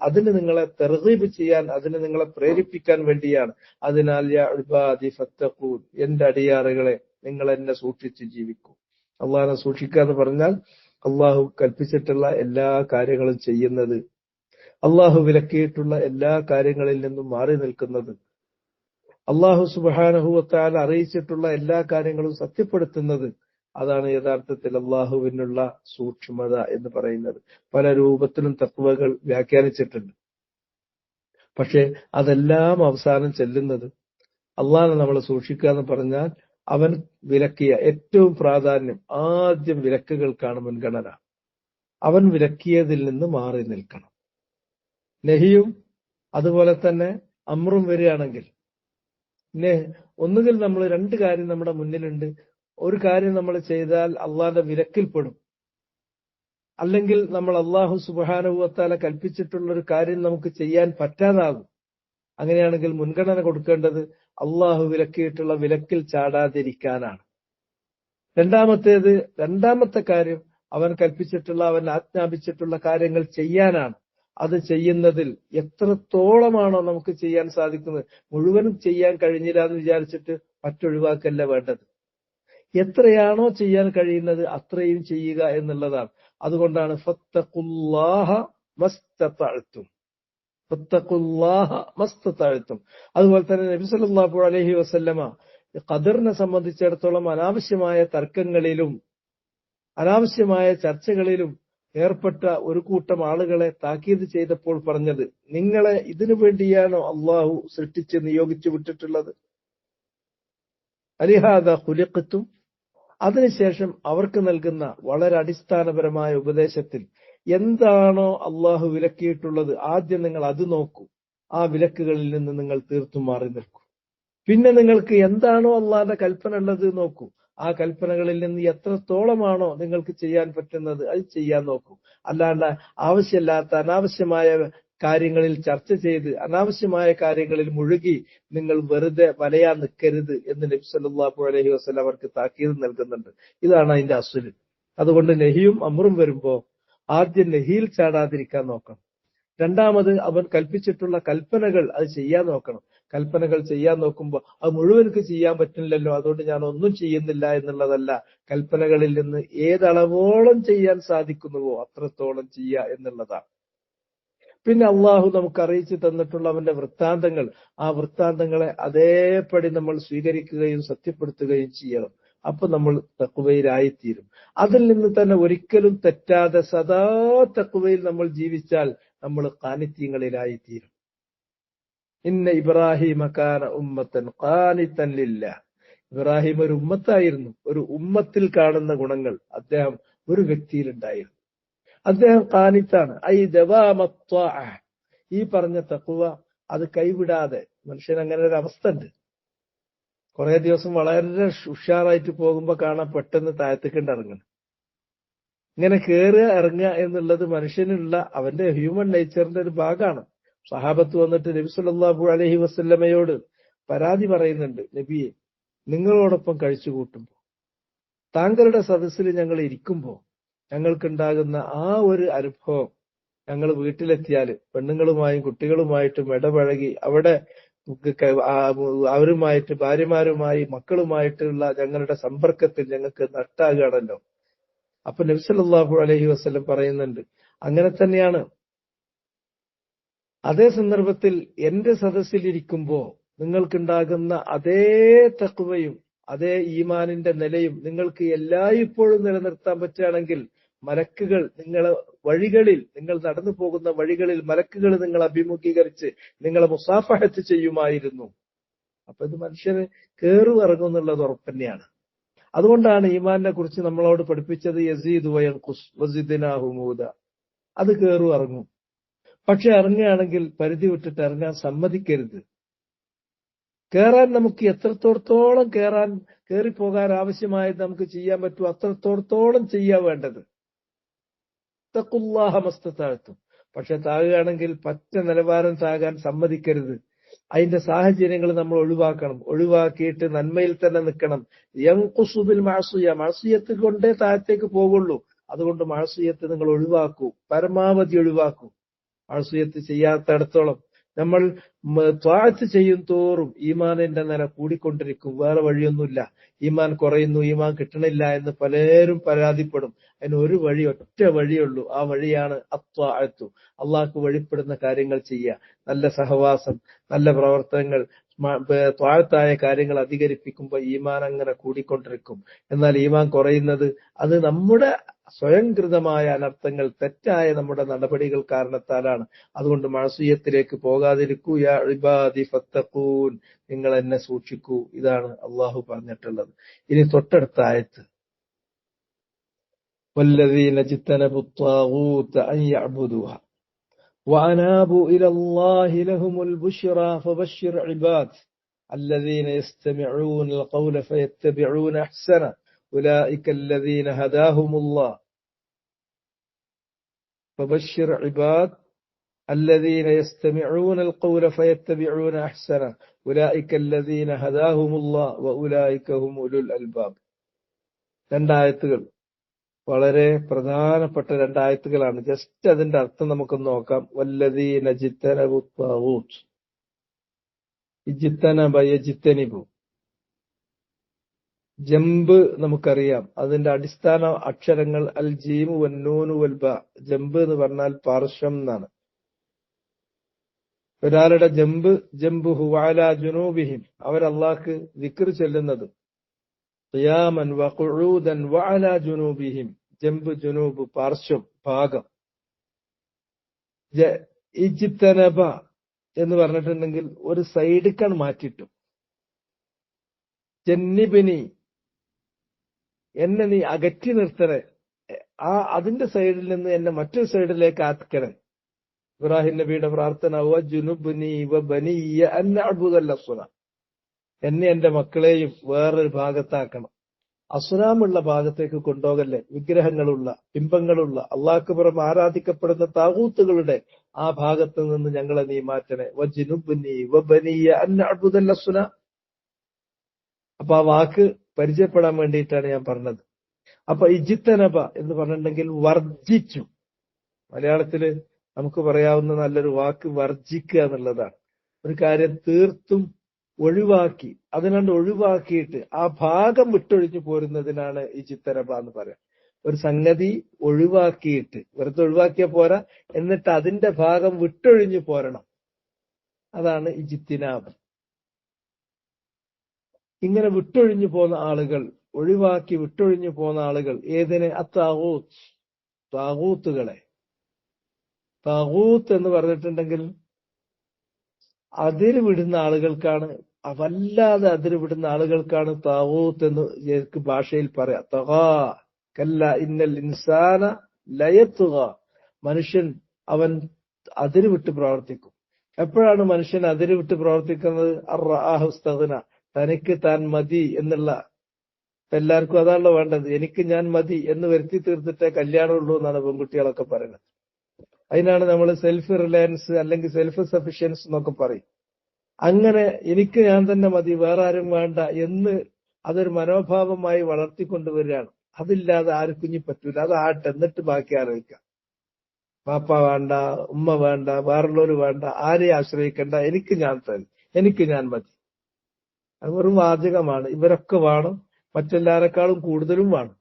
അതിന് നിങ്ങളെ തർഗീബ് ചെയ്യാൻ, അതിന് നിങ്ങളെ പ്രേരിപ്പിക്കാൻ വേണ്ടിയാണ്. അതിനാൽ യാ ഇബാദി ഫത്തഖൂൻ, എന്റെ അടിയാറുകളെ നിങ്ങൾ എന്നെ സൂക്ഷിച്ച് ജീവിക്കൂ. അള്ളാഹിനെ സൂക്ഷിക്കുക എന്ന് പറഞ്ഞാൽ അള്ളാഹു കൽപ്പിച്ചിട്ടുള്ള എല്ലാ കാര്യങ്ങളും ചെയ്യുന്നത്, അള്ളാഹു വിലക്കിയിട്ടുള്ള എല്ലാ കാര്യങ്ങളിൽ നിന്നും മാറി നിൽക്കുന്നത്, അള്ളാഹു സുബ്ഹാനഹു വ തആല അറിയിച്ചിട്ടുള്ള എല്ലാ കാര്യങ്ങളും സത്യപ്പെടുത്തുന്നത്, അതാണ് യഥാർത്ഥത്തിൽ അള്ളാഹുവിനുള്ള സൂക്ഷ്മത എന്ന് പറയുന്നത്. പല രൂപത്തിലും തഖ്വകൾ വ്യാഖ്യാനിച്ചിട്ടുണ്ട്. പക്ഷെ അതെല്ലാം അവസാനം ചെല്ലുന്നത്, അള്ളാഹിനെ നമ്മൾ സൂക്ഷിക്കുക എന്ന് പറഞ്ഞാൽ അവൻ വിലക്കിയ ഏറ്റവും പ്രാധാന്യം, ആദ്യം വിലക്കുകൾക്കാണ് മുൻഗണന. അവൻ വിലക്കിയതിൽ നിന്ന് മാറി നിൽക്കണം. നഹിയും അതുപോലെ തന്നെ അമ്രും വരികയാണെങ്കിൽ പിന്നെ ഒന്നുകിൽ നമ്മൾ രണ്ട് കാര്യം നമ്മുടെ മുന്നിലുണ്ട്. ഒരു കാര്യം നമ്മൾ ചെയ്താൽ അള്ളാന്റെ വിലക്കിൽപ്പെടും, അല്ലെങ്കിൽ നമ്മൾ അള്ളാഹു സുബ്ഹാനഹു വ തആല കൽപ്പിച്ചിട്ടുള്ള ഒരു കാര്യം നമുക്ക് ചെയ്യാൻ പറ്റാതാകും. അങ്ങനെയാണെങ്കിൽ മുൻഗണന കൊടുക്കേണ്ടത് അള്ളാഹു വിലക്കിയിട്ടുള്ള വിലക്കിൽ ചാടാതിരിക്കാനാണ്. രണ്ടാമത്തെ കാര്യം അവൻ കൽപ്പിച്ചിട്ടുള്ള, അവൻ ആജ്ഞാപിച്ചിട്ടുള്ള കാര്യങ്ങൾ ചെയ്യാനാണ്. അത് ചെയ്യുന്നതിൽ എത്രത്തോളമാണോ നമുക്ക് ചെയ്യാൻ സാധിക്കുന്നത്, മുഴുവനും ചെയ്യാൻ കഴിഞ്ഞില്ല എന്ന് വിചാരിച്ചിട്ട് മറ്റൊഴിവാക്കല്ല വേണ്ടത്. എത്രയാണോ ചെയ്യാൻ കഴിയുന്നത് അത്രയും ചെയ്യുക എന്നുള്ളതാണ്. അതുകൊണ്ടാണ് ഫത്തഖുല്ലാഹ മസ്തതഅ്തും, ഫത്തഖുല്ലാഹ മസ്തതഅ്തും. അതുപോലെ തന്നെ നബി സല്ലല്ലാഹു അലൈഹി വസല്ലമ ഖദറിനെ സംബന്ധിച്ചിടത്തോളം അനാവശ്യമായ തർക്കങ്ങളിലും അനാവശ്യമായ ചർച്ചകളിലും ഏർപ്പെട്ട ഒരു കൂട്ടം ആളുകളെ താക്കീത് ചെയ്തപ്പോൾ പറഞ്ഞത്, നിങ്ങളെ ഇതിനു വേണ്ടിയാണോ അള്ളാഹു സൃഷ്ടിച്ച് നിയോഗിച്ചു വിട്ടിട്ടുള്ളത്? അലിഹാദ ഖുലിഖ്തും. അതിനുശേഷം അവർക്ക് നൽകുന്ന വളരെ അടിസ്ഥാനപരമായ ഉപദേശത്തിൽ എന്താണോ അള്ളാഹു വിലക്കിയിട്ടുള്ളത് ആദ്യം നിങ്ങൾ അത് നോക്കൂ. ആ വിലക്കുകളിൽ നിന്ന് നിങ്ങൾ തീർത്തും മാറി നിൽക്കൂ. പിന്നെ നിങ്ങൾക്ക് എന്താണോ അള്ളാന്റെ കൽപ്പന ഉള്ളത് നോക്കൂ. ആ കൽപ്പനകളിൽ നിന്ന് എത്രത്തോളമാണോ നിങ്ങൾക്ക് ചെയ്യാൻ പറ്റുന്നത് അത് ചെയ്യാൻ നോക്കൂ. അല്ലാണ്ട് ആവശ്യമില്ലാത്ത അനാവശ്യമായ കാര്യങ്ങളിൽ ചർച്ച ചെയ്ത് അനാവശ്യമായ കാര്യങ്ങളിൽ മുഴുകി നിങ്ങൾ വെറുതെ വലയാൻ നിൽക്കരുത് എന്ന് നബി സല്ലല്ലാഹു അലൈഹി വസല്ലം അവർക്ക് താക്കീത് നൽകുന്നുണ്ട്. ഇതാണ് അതിന്റെ അസ്വല്. അതുകൊണ്ട് നഹിയും അമ്രും വരുമ്പോ ആദ്യം നഹിയിൽ ചാടാതിരിക്കാൻ നോക്കണം. രണ്ടാമത് അവൻ കൽപ്പിച്ചിട്ടുള്ള കൽപ്പനകൾ അത് ചെയ്യാൻ നോക്കണം. കൽപ്പനകൾ ചെയ്യാൻ നോക്കുമ്പോൾ അത് മുഴുവനക്ക് ചെയ്യാൻ പറ്റില്ലല്ലോ, അതുകൊണ്ട് ഞാൻ ഒന്നും ചെയ്യുന്നില്ല എന്നുള്ളതല്ല. കൽപ്പനകളിൽ നിന്ന് ഏതളവോളം ചെയ്യാൻ സാധിക്കുന്നുവോ അത്രത്തോളം ചെയ്യുക എന്നുള്ളതാണ്. പിന്നെ അള്ളാഹു നമുക്ക് അറിയിച്ചു തന്നിട്ടുള്ള അവന്റെ വൃത്താന്തങ്ങൾ, ആ വൃത്താന്തങ്ങളെ അതേപടി നമ്മൾ സ്വീകരിക്കുകയും സത്യപ്പെടുത്തുകയും ചെയ്യണം. അപ്പൊ നമ്മൾ തഖ്വയിലായിത്തീരും. അതിൽ നിന്ന് തന്നെ ഒരിക്കലും തെറ്റാതെ സദാ തഖ്വയിൽ നമ്മൾ ജീവിച്ചാൽ നമ്മൾ ഖാനിത്യങ്ങളിലായിത്തീരും. ഇന്ന ഇബ്രാഹിമ കാന ഉമ്മത്തൻ ഖാനിതൻ ലില്ലാഹ്. ഇബ്രാഹിം ഒരു ഉമ്മത്തായിരുന്നു. ഒരു ഉമ്മത്തിൽ കാണുന്ന ഗുണങ്ങൾ അദ്ദേഹം ഒരു വ്യക്തിയിലുണ്ടായിരുന്നു. അദ്ദേഹം ഖാനിത്താണ്. ഐ ദവാമത്വാഅ. ഈ പറഞ്ഞ തഖ്വ അത് കൈവിടാതെ, മനുഷ്യൻ അങ്ങനെ ഒരു അവസ്ഥ ഉണ്ട്. കുറെ ദിവസം വളരെ ഉഷാറായിട്ട് പോകുമ്പോ കാണാൻ പെട്ടെന്ന് താഴത്തേക്ക് ഇറങ്ങണം. ഇങ്ങനെ കയറുക ഇറങ്ങുക എന്നുള്ളത് മനുഷ്യനുള്ള അവന്റെ ഹ്യൂമൻ നേച്ചറിന്റെ ഒരു ഭാഗമാണ്. സഹാബത്ത് വന്നിട്ട് നബി സല്ലല്ലാഹു അലൈഹി വസല്ലമയോട് പരാതി പറയുന്നുണ്ട്, നബിയെ, നിങ്ങളോടൊപ്പം കഴിച്ചു കൂട്ടുമ്പോ, താങ്കളുടെ സദസ്സിൽ ഞങ്ങൾ ഇരിക്കുമ്പോ ഞങ്ങൾക്കുണ്ടാകുന്ന ആ ഒരു അനുഭവം, ഞങ്ങൾ വീട്ടിലെത്തിയാൽ പെണ്ണുങ്ങളുമായും കുട്ടികളുമായിട്ടും ഇടപഴകി അവിടെ അവരുമായിട്ട്, ഭാര്യമാരുമായി, മക്കളുമായിട്ടുള്ള ഞങ്ങളുടെ സമ്പർക്കത്തിൽ ഞങ്ങൾക്ക് നഷ്ടാകുകയാണല്ലോ. അപ്പൊ നബി സല്ലല്ലാഹു അലൈഹി വസല്ലം പറയുന്നുണ്ട്, അങ്ങനെ തന്നെയാണ്. അതേ സന്ദർഭത്തിൽ എന്റെ സദസ്സിലിരിക്കുമ്പോ നിങ്ങൾക്കുണ്ടാകുന്ന അതേ തഖ്വയും അതേ ഈമാനിന്റെ നിലയും നിങ്ങൾക്ക് എല്ലായ്പ്പോഴും നിലനിർത്താൻ പറ്റുകയാണെങ്കിൽ മലക്കുകൾ നിങ്ങളെ വഴികളിൽ, നിങ്ങൾ നടന്നു പോകുന്ന വഴികളിൽ മലക്കുകൾ നിങ്ങൾ അഭിമുഖീകരിച്ച് നിങ്ങളെ മുസാഫഹത്ത് ചെയ്യുമായിരുന്നു. അപ്പൊ ഇത് മനുഷ്യന് കേറുവിറങ്ങും എന്നുള്ളത് ഉറപ്പ് തന്നെയാണ്. അതുകൊണ്ടാണ് ഈമാനിനെ കുറിച്ച് നമ്മളോട് പഠിപ്പിച്ചത് യസീദു വയൻഖുസ് വസിദ്നാഹു മൂദ. അത് കേറുവിറങ്ങും. പക്ഷെ ഇറങ്ങുകയാണെങ്കിൽ പരിധി വിട്ടിട്ട് ഇറങ്ങാൻ സമ്മതിക്കരുത്. കേറാൻ നമുക്ക് എത്രത്തോളത്തോളം കേറിപ്പോകാൻ ആവശ്യമായത് നമുക്ക് ചെയ്യാൻ പറ്റും അത്രത്തോളത്തോളം ചെയ്യാൻ വേണ്ടത്. തഖുല്ലാഹ മസ്തതഅ്തും. പക്ഷെ താഴുകയാണെങ്കിൽ പറ്റ നിലവാരം താകാൻ സമ്മതിക്കരുത്. അതിന്റെ സാഹചര്യങ്ങൾ നമ്മൾ ഒഴിവാക്കണം. ഒഴിവാക്കിയിട്ട് നന്മയിൽ തന്നെ നിൽക്കണം. യൻഖുസു ബിൽ മഅസിയ. മഅസിയത്ത് കൊണ്ടേ താഴത്തേക്ക് പോകുള്ളൂ. അതുകൊണ്ട് മഅസിയത്ത് നിങ്ങൾ ഒഴിവാക്കൂ, പരമാവധി ഒഴിവാക്കൂ. മഅസിയത്ത് ചെയ്യാത്തടത്തോളം നമ്മൾ ത്വാഅത്ത് ചെയ്യും തോറും ഈമാനിന്റെ നില കൂടിക്കൊണ്ടിരിക്കും. വേറെ വഴിയൊന്നുമില്ല. ഈമാൻ കുറയുന്നു, ഈമാൻ കിട്ടണില്ല എന്ന് പലരും പരാതിപ്പെടും. അതിന് ഒരു വഴി, ഒറ്റ വഴിയുള്ളൂ. ആ വഴിയാണ് അത്വാഅത്തു. അള്ളാഹ്ക്ക് വഴിപ്പെടുന്ന കാര്യങ്ങൾ ചെയ്യുക. നല്ല സഹവാസം, നല്ല പ്രവർത്തനങ്ങൾ, ത്വാഅത്തായ കാര്യങ്ങൾ അധികരിപ്പിക്കുമ്പോൾ ഈമാൻ അങ്ങനെ കൂടിക്കൊണ്ടിരിക്കും. എന്നാൽ ഈമാൻ കുറയുന്നത് അത് നമ്മുടെ സ്വയംകൃതമായ അനർത്ഥങ്ങൾ, തെറ്റായ നമ്മുടെ നടപടികൾ കാരണത്താലാണ്. അതുകൊണ്ട് മഅസിയത്തിലേക്ക് പോകാതിരിക്കൂ. യാ ഇബാദി ഫത്തഖൂൻ. നിങ്ങൾ എന്നെ സൂക്ഷിക്കൂ. ഇതാണ് അള്ളാഹു പറഞ്ഞിട്ടുള്ളത്. ഇനി തൊട്ടടുത്ത ആയത്ത്, വല്ലദീന ജ്തനബു ത്വാഗൂത അൻ യഅ്ബുദൂഹ. وأنابوا إلى الله لهم البشرى فبشر عباد الذين يستمعون القول فيتبعون أحسنه أولئك الذين هداهم الله فبشر عباد الذين يستمعون القول فيتبعون أحسنه أولئك الذين هداهم الله وأولئك هم أولو الألباب. രണ്ടായത്തുകൾ വളരെ പ്രധാനപ്പെട്ട രണ്ടായത്തുകളാണ്. ജസ്റ്റ് അതിന്റെ അർത്ഥം നമുക്കൊന്ന് നോക്കാം. വല്ലദീന ജിത്തനബു ത്വാഗൂത്ത്, ഇജ്തനബ യജ്തനിബു. ജംബ് നമുക്കറിയാം, അതിന്റെ അടിസ്ഥാന അക്ഷരങ്ങൾ അൽ ജീമു വന്നൂനു വൽ ബ. ജംബ് എന്ന് പറഞ്ഞാൽ പാർശ്വം എന്നാണ്. ഒരാളുടെ ജംബുഹു വഅലാ ജുനൂബിഹിം, അവർ അല്ലാഹ്ക്ക് ദിക്ർ ചൊല്ലുന്നത് ഖിയാമൻ വഖുഊദൻ വഅലാ ജുനൂബിഹിം. ജംബ്, ജുനൂബ്, പാർശ്വം, ഭാഗം. ഇജ്തനബ എന്ന് പറഞ്ഞിട്ടുണ്ടെങ്കിൽ ഒരു സൈഡിക്കാണ് മാറ്റിയിട്ടു. ജന്നിബിനി, എന്നെ നീ അകറ്റി നിർത്തണേ, അതിന്റെ സൈഡിൽ നിന്ന് എന്നെ മറ്റൊരു സൈഡിലേക്ക് ആക്കണേ. ഇബ്രാഹിം നബിയുടെ പ്രാർത്ഥന വജുനുബ്നി വബനിയ അൻ നഅ്ബുദൽ അസ്നാം, എന്നെ എന്റെ മക്കളെയും വേറൊരു ഭാഗത്താക്കണം. അസ്നാമുള്ള ഭാഗത്തേക്ക് കൊണ്ടുപോകല്ലേ, വിഗ്രഹങ്ങളുള്ള, ബിംബങ്ങളുള്ള, അള്ളാഹ്ക്ക് പുറമെ ആരാധിക്കപ്പെടുന്ന താഗൂത്തുകളുടെ ആ ഭാഗത്ത് നിന്ന് ഞങ്ങളെ നീ മാറ്റണേ. വജുനുബ്നി വബനിയ അൻ നഅ്ബുദൽ അസ്നാം. അപ്പൊ ആ വാക്ക് പരിചയപ്പെടാൻ വേണ്ടിയിട്ടാണ് ഞാൻ പറഞ്ഞത്. അപ്പൊ ഇജ്തനബ എന്ന് പറഞ്ഞിട്ടുണ്ടെങ്കിൽ വർജിച്ചു. മലയാളത്തില് നമുക്ക് പറയാവുന്ന നല്ലൊരു വാക്ക് വർജിക്കുക എന്നുള്ളതാണ്. ഒരു കാര്യം തീർത്തും ഒഴിവാക്കി, അതിനാണ്ട് ഒഴിവാക്കിയിട്ട് ആ ഭാഗം വിട്ടൊഴിഞ്ഞു പോരുന്നതിനാണ് ഇജ്തനബ എന്ന് പറയാം. ഒരു സംഗതി ഒഴിവാക്കിയിട്ട്, വെറുതെ ഒഴിവാക്കിയ പോരാ, എന്നിട്ട് അതിന്റെ ഭാഗം വിട്ടൊഴിഞ്ഞു പോരണം. അതാണ് ഇജ്തിനാബ്. ഇങ്ങനെ വിട്ടൊഴിഞ്ഞു പോന്ന ആളുകൾ, ഒഴിവാക്കി വിട്ടൊഴിഞ്ഞു പോന്ന ആളുകൾ ഏതിനെ? അത്താഗൂത്ത്, താഗൂത്തുകളെ. താഗൂത്ത് എന്ന് പറഞ്ഞിട്ടുണ്ടെങ്കിൽ അതിര് വിടുന്ന ആളുകൾക്കാണ്, വല്ലാതെ അതിര് വിടുന്ന ആളുകൾക്കാണ് താഗൂത്ത് എന്ന് ഭാഷയിൽ പറയാം. തഗാ കല്ല ഇന്നൽ ഇൻസാന ലയത്തുക. മനുഷ്യൻ അവൻ അതിര് വിട്ട് പ്രവർത്തിക്കും. എപ്പോഴാണ് മനുഷ്യൻ അതിര് വിട്ട് പ്രവർത്തിക്കുന്നത്? അർറആഹുസ്തഗ്ന, തനിക്ക് താൻ മതി എന്നുള്ള, എല്ലാവർക്കും അതാണല്ലോ വേണ്ടത്. എനിക്ക് ഞാൻ മതി എന്ന് വരുത്തി തീർത്തിട്ടേ കല്യാണമുള്ളൂ എന്നാണ് പെൺകുട്ടികളൊക്കെ പറയുന്നത്. അതിനാണ് നമ്മൾ സെൽഫ് റിലയൻസ് അല്ലെങ്കിൽ സെൽഫ് സഫിഷ്യൻസ് എന്നൊക്കെ പറയും. അങ്ങനെ എനിക്ക് ഞാൻ തന്നെ മതി, വേറെ ആരും വേണ്ട എന്ന് അതൊരു മനോഭാവമായി വളർത്തിക്കൊണ്ടുവരികയാണ്. അതില്ലാതെ ആർക്കും ഇനി പറ്റൂല. അത് ആട്ടെ, എന്നിട്ട് ബാക്കി ആലോചിക്കാം. പാപ്പ വേണ്ട, ഉമ്മ വേണ്ട, വേറുള്ളവർ വേണ്ട, ആരെയും ആശ്രയിക്കേണ്ട, എനിക്ക് ഞാൻ തന്നെ, എനിക്ക് ഞാൻ മതി. അത് വെറും വാചകമാണ്. ഇവരൊക്കെ വേണം, മറ്റെല്ലാരെക്കാളും കൂടുതലും വേണം.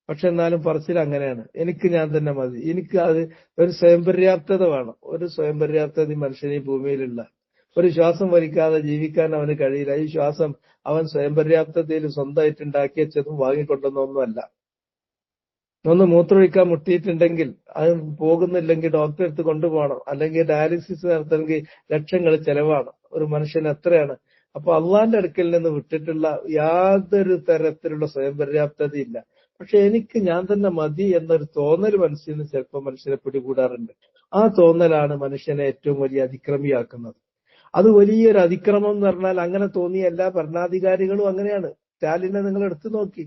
പക്ഷെ എന്നാലും പറച്ചിൽ അങ്ങനെയാണ്, എനിക്ക് ഞാൻ തന്നെ മതി. എനിക്ക് അത് ഒരു സ്വയം പര്യാപ്തത വേണം. ഒരു സ്വയം പര്യാപ്തത മനുഷ്യന് ഈ ഭൂമിയിലുള്ള. ഒരു ശ്വാസം വലിക്കാതെ ജീവിക്കാൻ അവന് കഴിയില്ല. ഈ ശ്വാസം അവൻ സ്വയം പര്യാപ്തതയിൽ സ്വന്തമായിട്ട് ഉണ്ടാക്കി വെച്ചതും വാങ്ങിക്കൊണ്ടുവന്നൊന്നുമല്ല. ഒന്ന് മൂത്രമൊഴിക്കാൻ മുട്ടിയിട്ടുണ്ടെങ്കിൽ അത് പോകുന്നില്ലെങ്കിൽ ഡോക്ടറെ അടുത്ത് കൊണ്ടുപോകണം, അല്ലെങ്കിൽ ഡയാലിസിസ് നടത്തണമെങ്കിൽ ലക്ഷങ്ങൾ ചെലവാണ്. ഒരു മനുഷ്യന് എത്രയാണ്? അപ്പൊ അള്ളാന്റെ അടുക്കൽ നിന്ന് വിട്ടിട്ടുള്ള യാതൊരു തരത്തിലുള്ള സ്വയം പര്യാപ്തതയില്ല. പക്ഷെ എനിക്ക് ഞാൻ തന്നെ മതി എന്നൊരു തോന്നൽ മനസ്സിന് ചിലപ്പോൾ മനുഷ്യനെ പിടികൂടാറുണ്ട്. ആ തോന്നലാണ് മനുഷ്യനെ ഏറ്റവും വലിയ അതിക്രമിയാക്കുന്നത്. അത് വലിയൊരു അതിക്രമം എന്ന് പറഞ്ഞാൽ അങ്ങനെ തോന്നിയ എല്ലാ ഭരണാധികാരികളും അങ്ങനെയാണ്. സ്റ്റാലിനെ നിങ്ങൾ എടുത്തു നോക്കി,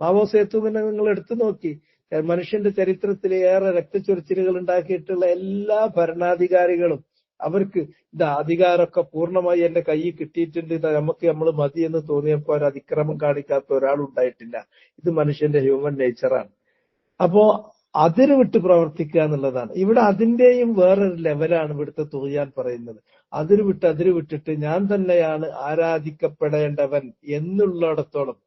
മാവോ സേതുവിനെ നിങ്ങൾ എടുത്തു നോക്കി, മനുഷ്യന്റെ ചരിത്രത്തിലെ ഏറെ രക്തച്ചൊരിച്ചിലുകൾ ഉണ്ടാക്കിയിട്ടുള്ള എല്ലാ ഭരണാധികാരികളും അവർക്ക് ഇത് അധികാരമൊക്കെ പൂർണ്ണമായി എന്റെ കയ്യിൽ കിട്ടിയിട്ടുണ്ട്, ഇത് നമ്മൾ മതി എന്ന് തോന്നിയപ്പോൾ ഒരു അതിക്രമം കാണിക്കാത്ത ഒരാളുണ്ടായിട്ടില്ല. ഇത് മനുഷ്യന്റെ ഹ്യൂമൻ നേച്ചറാണ്. അപ്പോ അതിര് വിട്ട് പ്രവർത്തിക്കുക എന്നുള്ളതാണ്. ഇവിടെ അതിന്റെയും വേറൊരു ലെവലാണ് ഇവിടുത്തെ തുകയാൻ പറയുന്നത്. അതിര് വിട്ടിട്ട് ഞാൻ തന്നെയാണ് ആരാധിക്കപ്പെടേണ്ടവൻ എന്നുള്ളിടത്തോളം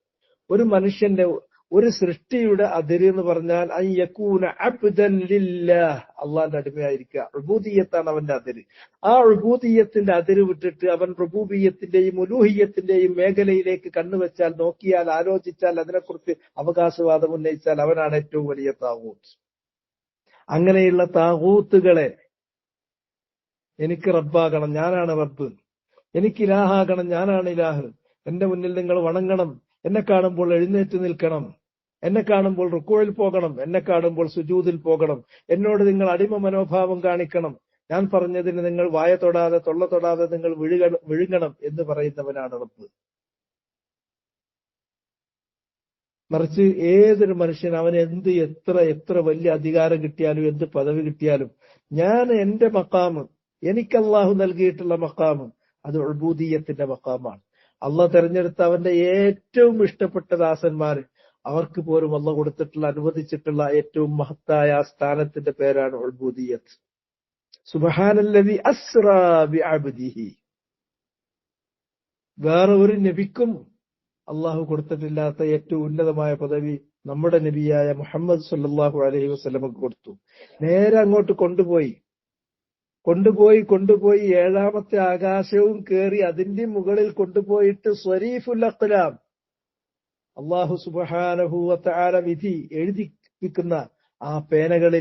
ഒരു മനുഷ്യന്റെ, ഒരു സൃഷ്ടിയുടെ അതിര് എന്ന് പറഞ്ഞാൽ അയ്യകൂന അബ്ദൻ ലില്ലാഹ്, അള്ളാന്റെ അടിമയായിരിക്കുക. ഉബൂദിയ്യത്താണ് അവന്റെ അതിര്. ആ ഉബൂദിയ്യത്തിന്റെ അതിര് വിട്ടിട്ട് അവൻ റുബൂബിയ്യത്തിന്റെയും ഉലൂഹിയ്യത്തിന്റെയും മേഖലയിലേക്ക് കണ്ണുവെച്ചാൽ, നോക്കിയാൽ, ആലോചിച്ചാൽ, അതിനെക്കുറിച്ച് അവകാശവാദം ഉന്നയിച്ചാൽ അവനാണ് ഏറ്റവും വലിയ താഗൂത്ത്. അങ്ങനെയുള്ള താഗൂത്തുകളെ, എനിക്ക് റബ്ബാകണം, ഞാനാണ് റബ്ബ്, എനിക്ക് ഇലാഹാകണം, ഞാനാണ് ഇലാഹ്, എന്റെ മുന്നിൽ നിങ്ങൾ വണങ്ങണം, എന്നെ കാണുമ്പോൾ എഴുന്നേറ്റ് നിൽക്കണം, എന്നെ കാണുമ്പോൾ റുക്കോയിൽ പോകണം, എന്നെ കാണുമ്പോൾ സുജൂദിൽ പോകണം, എന്നോട് നിങ്ങൾ അടിമ മനോഭാവം കാണിക്കണം, ഞാൻ പറഞ്ഞതിന് നിങ്ങൾ വായ തൊടാതെ തൊള്ള തൊടാതെ നിങ്ങൾ വിഴുങ്ങണം എന്ന് പറയുന്നവനാണ് റബ്ബ്. മറിച്ച് ഏതൊരു മനുഷ്യൻ അവന് എത്ര വലിയ അധികാരം കിട്ടിയാലും എന്ത് പദവി കിട്ടിയാലും ഞാൻ എന്റെ മക്കാമ്, എനിക്ക് അള്ളാഹു നൽകിയിട്ടുള്ള മക്കാമ് അത് ഉൾബൂദീയത്തിന്റെ മക്കാമാണ്. അള്ളാഹ് തെരഞ്ഞെടുത്ത അവന്റെ ഏറ്റവും ഇഷ്ടപ്പെട്ട ദാസന്മാര്, അവർക്ക് പോലും അള്ളാഹ് കൊടുത്തിട്ടുള്ള അനുവദിച്ചിട്ടുള്ള ഏറ്റവും മഹത്തായ ആ സ്ഥാനത്തിന്റെ പേരാണ് ഉൾബൂദീയത്ത്. സുബ്ഹാനല്ലദി അസ്റാ ബിഅബ്ദിഹി. വേറെ ഒരു നബിക്കും അള്ളാഹു കൊടുത്തിട്ടില്ലാത്ത ഏറ്റവും ഉന്നതമായ പദവി നമ്മുടെ നബിയായ മുഹമ്മദ് സല്ലല്ലാഹു അലൈഹി വസല്ലമക്ക് കൊടുത്തു. നേരെ അങ്ങോട്ട് കൊണ്ടുപോയി ഏഴാമത്തെ ആകാശവും കയറി അതിന്റെ മുകളിൽ കൊണ്ടുപോയിട്ട് സ്വരീഫുൽ അഖ്ലാം, അള്ളാഹു സുബ്ഹാനഹു വ തആല വിധി എഴുതിപ്പിക്കുന്ന ആ പേനകൾ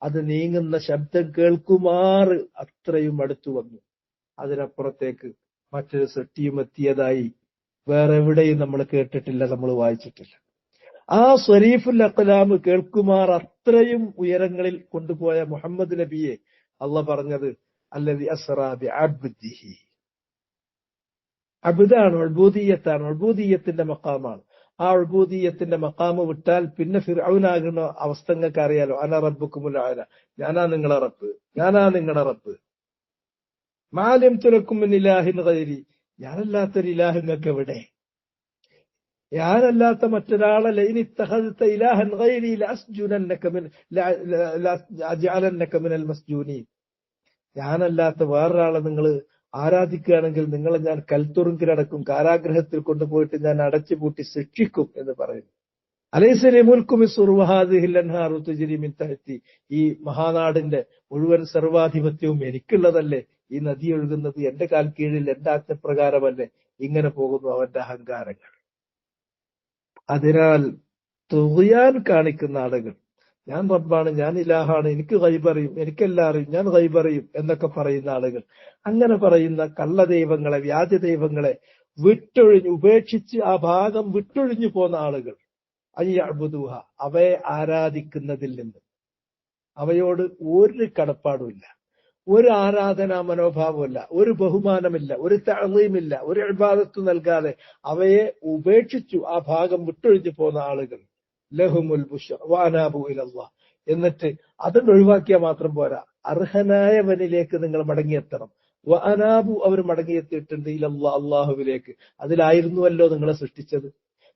അത് നീങ്ങുന്ന ശബ്ദം കേൾക്കുമാറ് അത്രയും അടുത്തു വന്നു. അതിനപ്പുറത്തേക്ക് മറ്റൊരു സൃഷ്ടിയും എത്തിയതായി വേറെ എവിടെയും നമ്മൾ കേട്ടിട്ടില്ല, നമ്മൾ വായിച്ചിട്ടില്ല. ആ സ്വരീഫുൽ അഖ്ലാം കേൾക്കുമാർ അത്രയും ഉയരങ്ങളിൽ കൊണ്ടുപോയ മുഹമ്മദ് നബിയെ അള്ളാഹ് പറഞ്ഞത് അല്ലദി അസ്റാ ബിഅബ്ദിഹി. അബ്ദാണ്, ഉൾബൂദിയത്താണ്, ഉൾബൂദിയത്തിന്റെ മഖാമാണ്. ആ ഉൾബൂദിയത്തിന്റെ മഖാമ് വിട്ടാൽ പിന്നെ ഫിർഔനാകുന്ന അവസ്ഥ നിങ്ങൾക്ക് അറിയാലോ. അന റബ്ബുക്കുമുൽ അഅല, ഞാനാ നിങ്ങളുടെ റബ്ബ്. മാ അലിംതു ലക്കും മിൻ ഇലാഹിൻ ഗൈരി, ഞാനല്ലാത്തൊരു ഇലാഹ് നിങ്ങൾക്ക് എവിടെ? ഞാനല്ലാത്ത മറ്റൊരാളെ ലൈൻ ഇത്തഖദത ഇലാഹൻ ഗൈരി ലഅജ്അലന്നക മിനൽ മസ്ജൂനീൻ, ഞാനല്ലാത്ത വേറൊരാളെ നിങ്ങൾ ആരാധിക്കുകയാണെങ്കിൽ നിങ്ങളെ ഞാൻ കൽത്തുറുങ്കിലടക്കും, കാരാഗ്രഹത്തിൽ കൊണ്ടുപോയിട്ട് ഞാൻ അടച്ചുപൂട്ടി ശിക്ഷിക്കും എന്ന് പറയുന്നു. അലൈസ ലി മുൽക്കു മിസ്ർ വഹാദിഹിൽ അൻഹാറു തജ്രി മിൻ തഹ്തി, ഈ മഹാനാടിന്റെ മുഴുവൻ സർവാധിപത്യവും എനിക്കുള്ളതല്ലേ, ഈ നദി ഒഴുകുന്നത് എന്റെ കാൽ കീഴിൽ, എന്റെ ആജ്ഞപ്രകാരമല്ലേ? ഇങ്ങനെ പോകുന്നു അവന്റെ അഹങ്കാരങ്ങൾ. അതിനാൽ തുഗ്യാൻ കാണിക്കുന്ന ആളുകൾ, ഞാൻ റബ്ബാണ്, ഞാൻ ഇലാഹാണ്, എനിക്ക് ഗൈബറിയും, എനിക്കെല്ലാം അറിയും, ഞാൻ ഗൈബറിയും എന്നൊക്കെ പറയുന്ന ആളുകൾ, അങ്ങനെ പറയുന്ന കള്ളദൈവങ്ങളെ, വ്യാജ ദൈവങ്ങളെ ഉപേക്ഷിച്ച് ആ ഭാഗം വിട്ടൊഴിഞ്ഞു പോന്ന ആളുകൾ, അയ്യഅ്ബുദൂഹ, അവയെ ആരാധിക്കുന്നതിൽ നിന്ന് അവയോട് ഒരു കടപ്പാടുമില്ല, ഒരു ആരാധനാ മനോഭാവമില്ല, ഒരു ബഹുമാനമില്ല, ഒരു തഅ്ളീമില്ല, ഒരു ഇബാദത്ത് നൽകാതെ അവയെ ഉപേക്ഷിച്ചു ആ ഭാഗം വിട്ടൊഴിഞ്ഞു പോന്ന ആളുകൾ, ലഹുമുൽ ബുശ്റ വഅനാബു ഇലല്ലാഹ്. എന്നിട്ട് അതും ഒഴിവാക്കിയാൽ മാത്രം പോരാ, അർഹനായവനിലേക്ക് നിങ്ങൾ മടങ്ങിയെത്തണം. വഅനാബു, അവർ മടങ്ങിയെത്തിയിട്ടുണ്ട്, ഇലല്ലാഹ്, അള്ളാഹുവിലേക്ക്. അതിലായിരുന്നുവല്ലോ നിങ്ങളെ സൃഷ്ടിച്ചത്.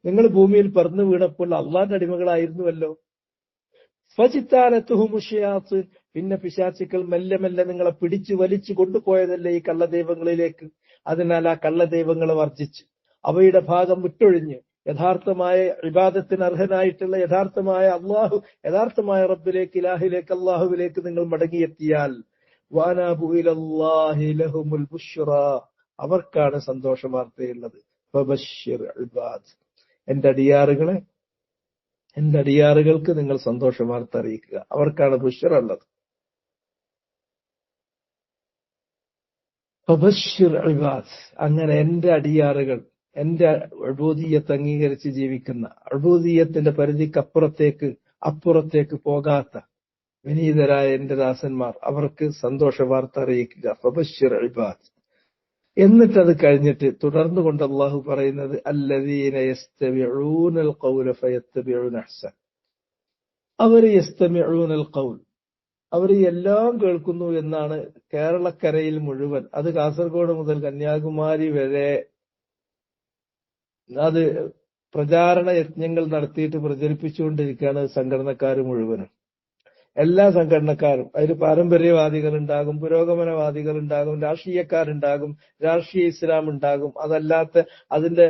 നിങ്ങൾ ഭൂമിയിൽ പറന്നു വീണപ്പോൾ അള്ളാന്റെ അടിമകളായിരുന്നുവല്ലോ. ഫജിത്താലത്തുഹുമുശ്ശയാത്തീൻ, പിന്നെ പിശാചുക്കൾ മെല്ലെ മെല്ലെ നിങ്ങളെ പിടിച്ചു വലിച്ചു കൊണ്ടുപോയതല്ലേ ഈ കള്ളദൈവങ്ങളിലേക്ക്. അതിനാൽ ആ കള്ളദൈവങ്ങളെ വർജിച്ച് അവയുടെ ഭാഗം വിട്ടൊഴിഞ്ഞ് യഥാർത്ഥമായ ഇബാദത്തിന് അർഹനായിട്ടുള്ള യഥാർത്ഥമായ റബ്ബിലേക്ക്, ഇലാഹിലേക്ക്, അള്ളാഹുവിലേക്ക് നിങ്ങൾ മടങ്ങിയെത്തിയാൽ വഅനാബു ഇലല്ലാഹി ലഹുമുൽ ബുശ്റ, അവർക്കാണ് സന്തോഷ വാർത്തയുള്ളത്. ഫബശ്ശിർ ഇബാദ്, എന്റെ അടിയാറുകൾക്ക് നിങ്ങൾ സന്തോഷ വാർത്ത അറിയിക്കുക, അവർക്കാണ് ബുശ്റ ഉള്ളത്. ഫബശ്ശിർ ഇബാദ്, അങ്ങനെ എന്റെ അടിയാറുകൾ, എന്റെ ഉബൂദിയ്യത്ത് അംഗീകരിച്ച് ജീവിക്കുന്ന, ഉബൂദിയ്യത്തിന്റെ അപ്പുറത്തേക്ക് പോകാത്ത വിനീതരായ എന്റെ ദാസന്മാർ, അവർക്ക് സന്തോഷ വാർത്ത അറിയിക്കുക. ഫബശ്ശിർ ഇബാദ്. എന്നിട്ട് അത് കഴിഞ്ഞിട്ട് തുടർന്നുകൊണ്ട് അള്ളാഹു പറയുന്നത് അല്ലദീന യസ്തമിഊനൽ ഖൗല ഫയത്തബിഊന അഹ്സൻ. അവർ യസ്തമിഊനൽ ഖൗൽ, അവർ എല്ലാം കേൾക്കുന്നു എന്നാണ് കേരളക്കരയിൽ മുഴുവൻ, അത് കാസർഗോഡ് മുതൽ കന്യാകുമാരി വരെ അത് പ്രചാരണ യജ്ഞങ്ങൾ നടത്തിയിട്ട് പ്രചരിപ്പിച്ചുകൊണ്ടിരിക്കുകയാണ് സംഘടനക്കാർ മുഴുവനും. എല്ലാ സംഘടനക്കാരും, അതിൽ പാരമ്പര്യവാദികൾ ഉണ്ടാകും, പുരോഗമനവാദികൾ ഉണ്ടാകും, രാഷ്ട്രീയക്കാരുണ്ടാകും, രാഷ്ട്രീയ ഇസ്ലാം ഉണ്ടാകും, അതല്ലാത്ത അതിന്റെ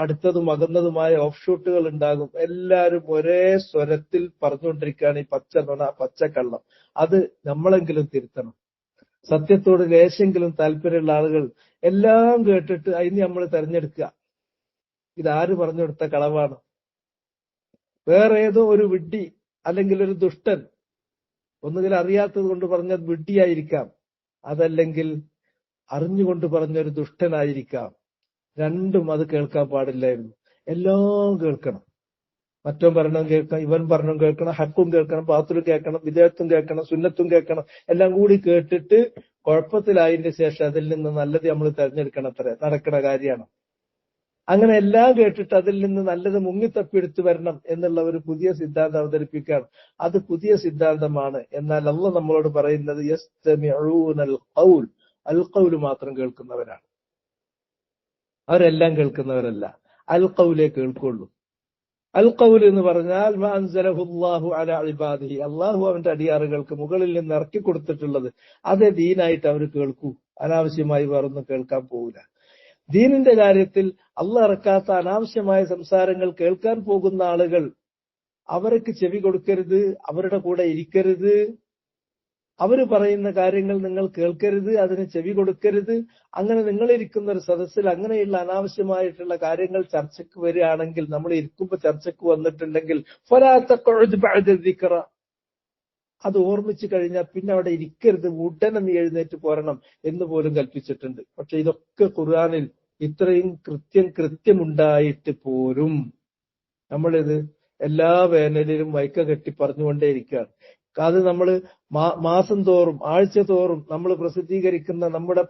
അടുത്തതും അകന്നതുമായ ഓഫ്ഷൂട്ടുകൾ ഉണ്ടാകും. എല്ലാവരും ഒരേ സ്വരത്തിൽ പറഞ്ഞുകൊണ്ടിരിക്കുകയാണ് ഈ പച്ചക്കള്ളം. അത് നമ്മളെങ്കിലും തിരുത്തണം. സത്യത്തോട് ലേശെങ്കിലും താല്പര്യമുള്ള ആളുകൾ എല്ലാം കേട്ടിട്ട് അതിന് നമ്മൾ തെരഞ്ഞെടുക്കുക, ഇതാര് പറഞ്ഞു കൊടുത്ത കളവാണ്, വേറെ ഏതോ ഒരു വിഡ്ഢി അല്ലെങ്കിൽ ഒരു ദുഷ്ടൻ ഒന്നുകിൽ അറിയാത്തത് കൊണ്ട് പറഞ്ഞ വിഡ്ഢിയായിരിക്കാം, അതല്ലെങ്കിൽ അറിഞ്ഞുകൊണ്ട് പറഞ്ഞൊരു ദുഷ്ടനായിരിക്കാം. രണ്ടും അത് കേൾക്കാൻ പാടില്ലായിരുന്നു. എല്ലാം കേൾക്കണം. മറ്റവൻ പറഞ്ഞതും കേൾക്കണം, ഇവൻ പറഞ്ഞതും കേൾക്കണം, ഹക്കും കേൾക്കണം, ബാത്തിലും കേൾക്കണം, വിദേഹത്തും കേൾക്കണം, സുന്നത്തും കേൾക്കണം. എല്ലാം കൂടി കേട്ടിട്ട് കുഴപ്പത്തിലായതിന്റെ ശേഷം അതിൽ നിന്ന് നല്ലത് നമ്മൾ തെരഞ്ഞെടുക്കണം. അത്ര നടക്കുന്ന കാര്യമാണ്. അങ്ങനെ എല്ലാം കേട്ടിട്ട് അതിൽ നിന്ന് നല്ലത് മുങ്ങിത്തപ്പിയെടുത്ത് വരണം എന്നുള്ള ഒരു പുതിയ സിദ്ധാന്തം അവതരിപ്പിക്കുകയാണ്. അത് പുതിയ സിദ്ധാന്തമാണ്. എന്നാൽ അല്ലാഹ് നമ്മളോട് പറയുന്നത് യസ്തമിഊനൽ ഖൗൽ, അൽ ഖൗൽ മാത്രം കേൾക്കുന്നവരാണ്. അവരെല്ലാം കേൾക്കുന്നവരല്ല, അൽ ഖൗലേ കേൾക്കുള്ളൂ. അൽ ഖൗൽ എന്ന് പറഞ്ഞാൽ മാ അൻസലഹുല്ലാഹു അലാ ഇബാദിഹി, അള്ളാഹു അവന്റെ അടിയാറുകൾക്ക് മുകളിൽ നിന്ന് ഇറക്കി കൊടുത്തിട്ടുള്ളത് അതേ ദീനായിട്ട് അവർ കേൾക്കൂ. അനാവശ്യമായി വേറൊന്നും കേൾക്കാൻ പോകില്ല. ദീനിന്റെ കാര്യത്തിൽ അള്ളാഹ് ഇറക്കാത്ത അനാവശ്യമായ സംസാരങ്ങൾ കേൾക്കാൻ പോകുന്ന ആളുകൾ അവർക്ക് ചെവി കൊടുക്കരുത്, അവരുടെ കൂടെ ഇരിക്കരുത്, അവര് പറയുന്ന കാര്യങ്ങൾ നിങ്ങൾ കേൾക്കരുത്, അതിന് ചെവി കൊടുക്കരുത്. അങ്ങനെ നിങ്ങളിരിക്കുന്ന ഒരു സദസ്സിൽ അങ്ങനെയുള്ള അനാവശ്യമായിട്ടുള്ള കാര്യങ്ങൾ ചർച്ചയ്ക്ക് വരികയാണെങ്കിൽ, നമ്മൾ ഇരിക്കുമ്പോൾ ചർച്ചയ്ക്ക് വന്നിട്ടുണ്ടെങ്കിൽ ഫലാ തഖഉദ് ബഅദ ദിക്റ, അത് ഓർമ്മിച്ചു കഴിഞ്ഞാൽ പിന്നെ അവിടെ ഇരിക്കരുത്, ഉടനെ നീ എഴുന്നേറ്റ് പോരണം എന്ന് പോലും കൽപ്പിച്ചിട്ടുണ്ട്. പക്ഷെ ഇതൊക്കെ ഖുർആനിൽ ഇത്രയും കൃത്യമുണ്ടായിട്ട് പോലും നമ്മളിത് എല്ലാ വേനലിലും വൈക്ക കെട്ടി പറഞ്ഞുകൊണ്ടേയിരിക്കുകയാണ്. അത് നമ്മൾ മാസം തോറും ആഴ്ച തോറും നമ്മൾ പ്രസിദ്ധീകരിക്കുന്ന നമ്മുടെ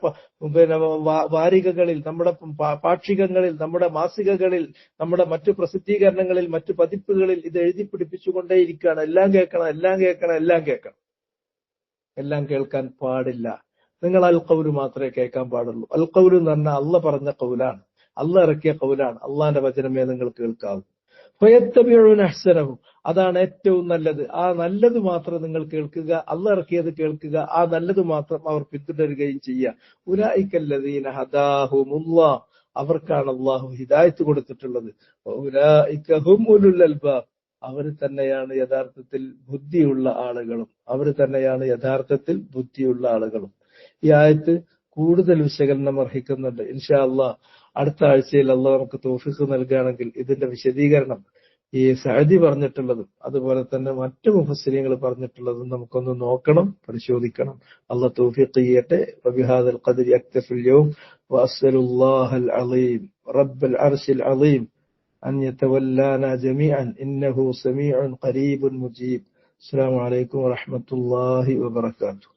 വാരികകളിൽ, നമ്മുടെ പാക്ഷികങ്ങളിൽ, നമ്മുടെ മാസികകളിൽ, നമ്മുടെ മറ്റു പ്രസിദ്ധീകരണങ്ങളിൽ, മറ്റു പതിപ്പുകളിൽ ഇത് എഴുതി പിടിപ്പിച്ചുകൊണ്ടേയിരിക്കുകയാണ്. എല്ലാം കേൾക്കണം, എല്ലാം കേൾക്കണം, എല്ലാം കേൾക്കണം. എല്ലാം കേൾക്കാൻ പാടില്ല. നിങ്ങൾ അൽ ഖൗല് മാത്രമേ കേൾക്കാൻ പാടുള്ളൂ. അൽ ഖൗല് എന്ന് പറഞ്ഞാൽ അള്ളാഹ് പറഞ്ഞ ഖൗലാണ്, അള്ളാഹ് ഇറക്കിയ ഖൗലാണ്, അള്ളാഹിന്റെ വചനമേ നിങ്ങൾ കേൾക്കാവൂ. ഫയത്തബിഊന അഹ്സനഹു, അതാണ് ഏറ്റവും നല്ലത്. ആ നല്ലത് മാത്രം നിങ്ങൾ കേൾക്കുക, അള്ളാഹ് ഇറക്കിയത് കേൾക്കുക, ആ നല്ലത് മാത്രം അവർ പിന്തുടരുകയും ചെയ്യുക. ഉലൈകല്ലദീന ഹദാഹുമുല്ലാഹ്, അവർക്കാണ് അള്ളാഹു ഹിദായത്ത് കൊടുത്തിട്ടുള്ളത്. ഉലൈക ഹും ഉലുൽ അൽബാബ്, അവർ തന്നെയാണ് യഥാർത്ഥത്തിൽ ബുദ്ധിയുള്ള ആളുകളും, അവർ തന്നെയാണ് യഥാർത്ഥത്തിൽ ബുദ്ധിയുള്ള ആളുകളും. ഈ ആയത്ത് കൂടുതൽ വിശകലനം അർഹിക്കുന്നുണ്ട്. ഇൻഷാ അള്ളാഹ് അടുത്ത ആഴ്ചയിൽ അള്ളാഹ് നമുക്ക് തൗഫീഖ് നൽകുകയാണെങ്കിൽ ഇതിന്റെ വിശദീകരണം ഈ സഅദി പറഞ്ഞിട്ടുള്ളതും അതുപോലെ തന്നെ മറ്റു മുഫസ്സിരീങ്ങൾ പറഞ്ഞിട്ടുള്ളതും നമുക്കൊന്ന് നോക്കണം, പരിശോധിക്കണം. അള്ളാഹ് തൗഫീഖ് ചെയ്യട്ടെ. വബിഹാദൽ ഖദ്രി അക്തഫിൽ യൗം വഅസ്അലുല്ലാഹൽ അളീം റബ്ബൽ അർശിൽ അളീം അൻ യതവല്ലാനാ ജമീഅൻ ഇന്നഹു സമീഉൻ ഖരീബുൻ മുജീബ്. അസ്സലാമു അലൈക്കും വറഹ്മത്തുള്ളാഹി വബറകാതുഹു.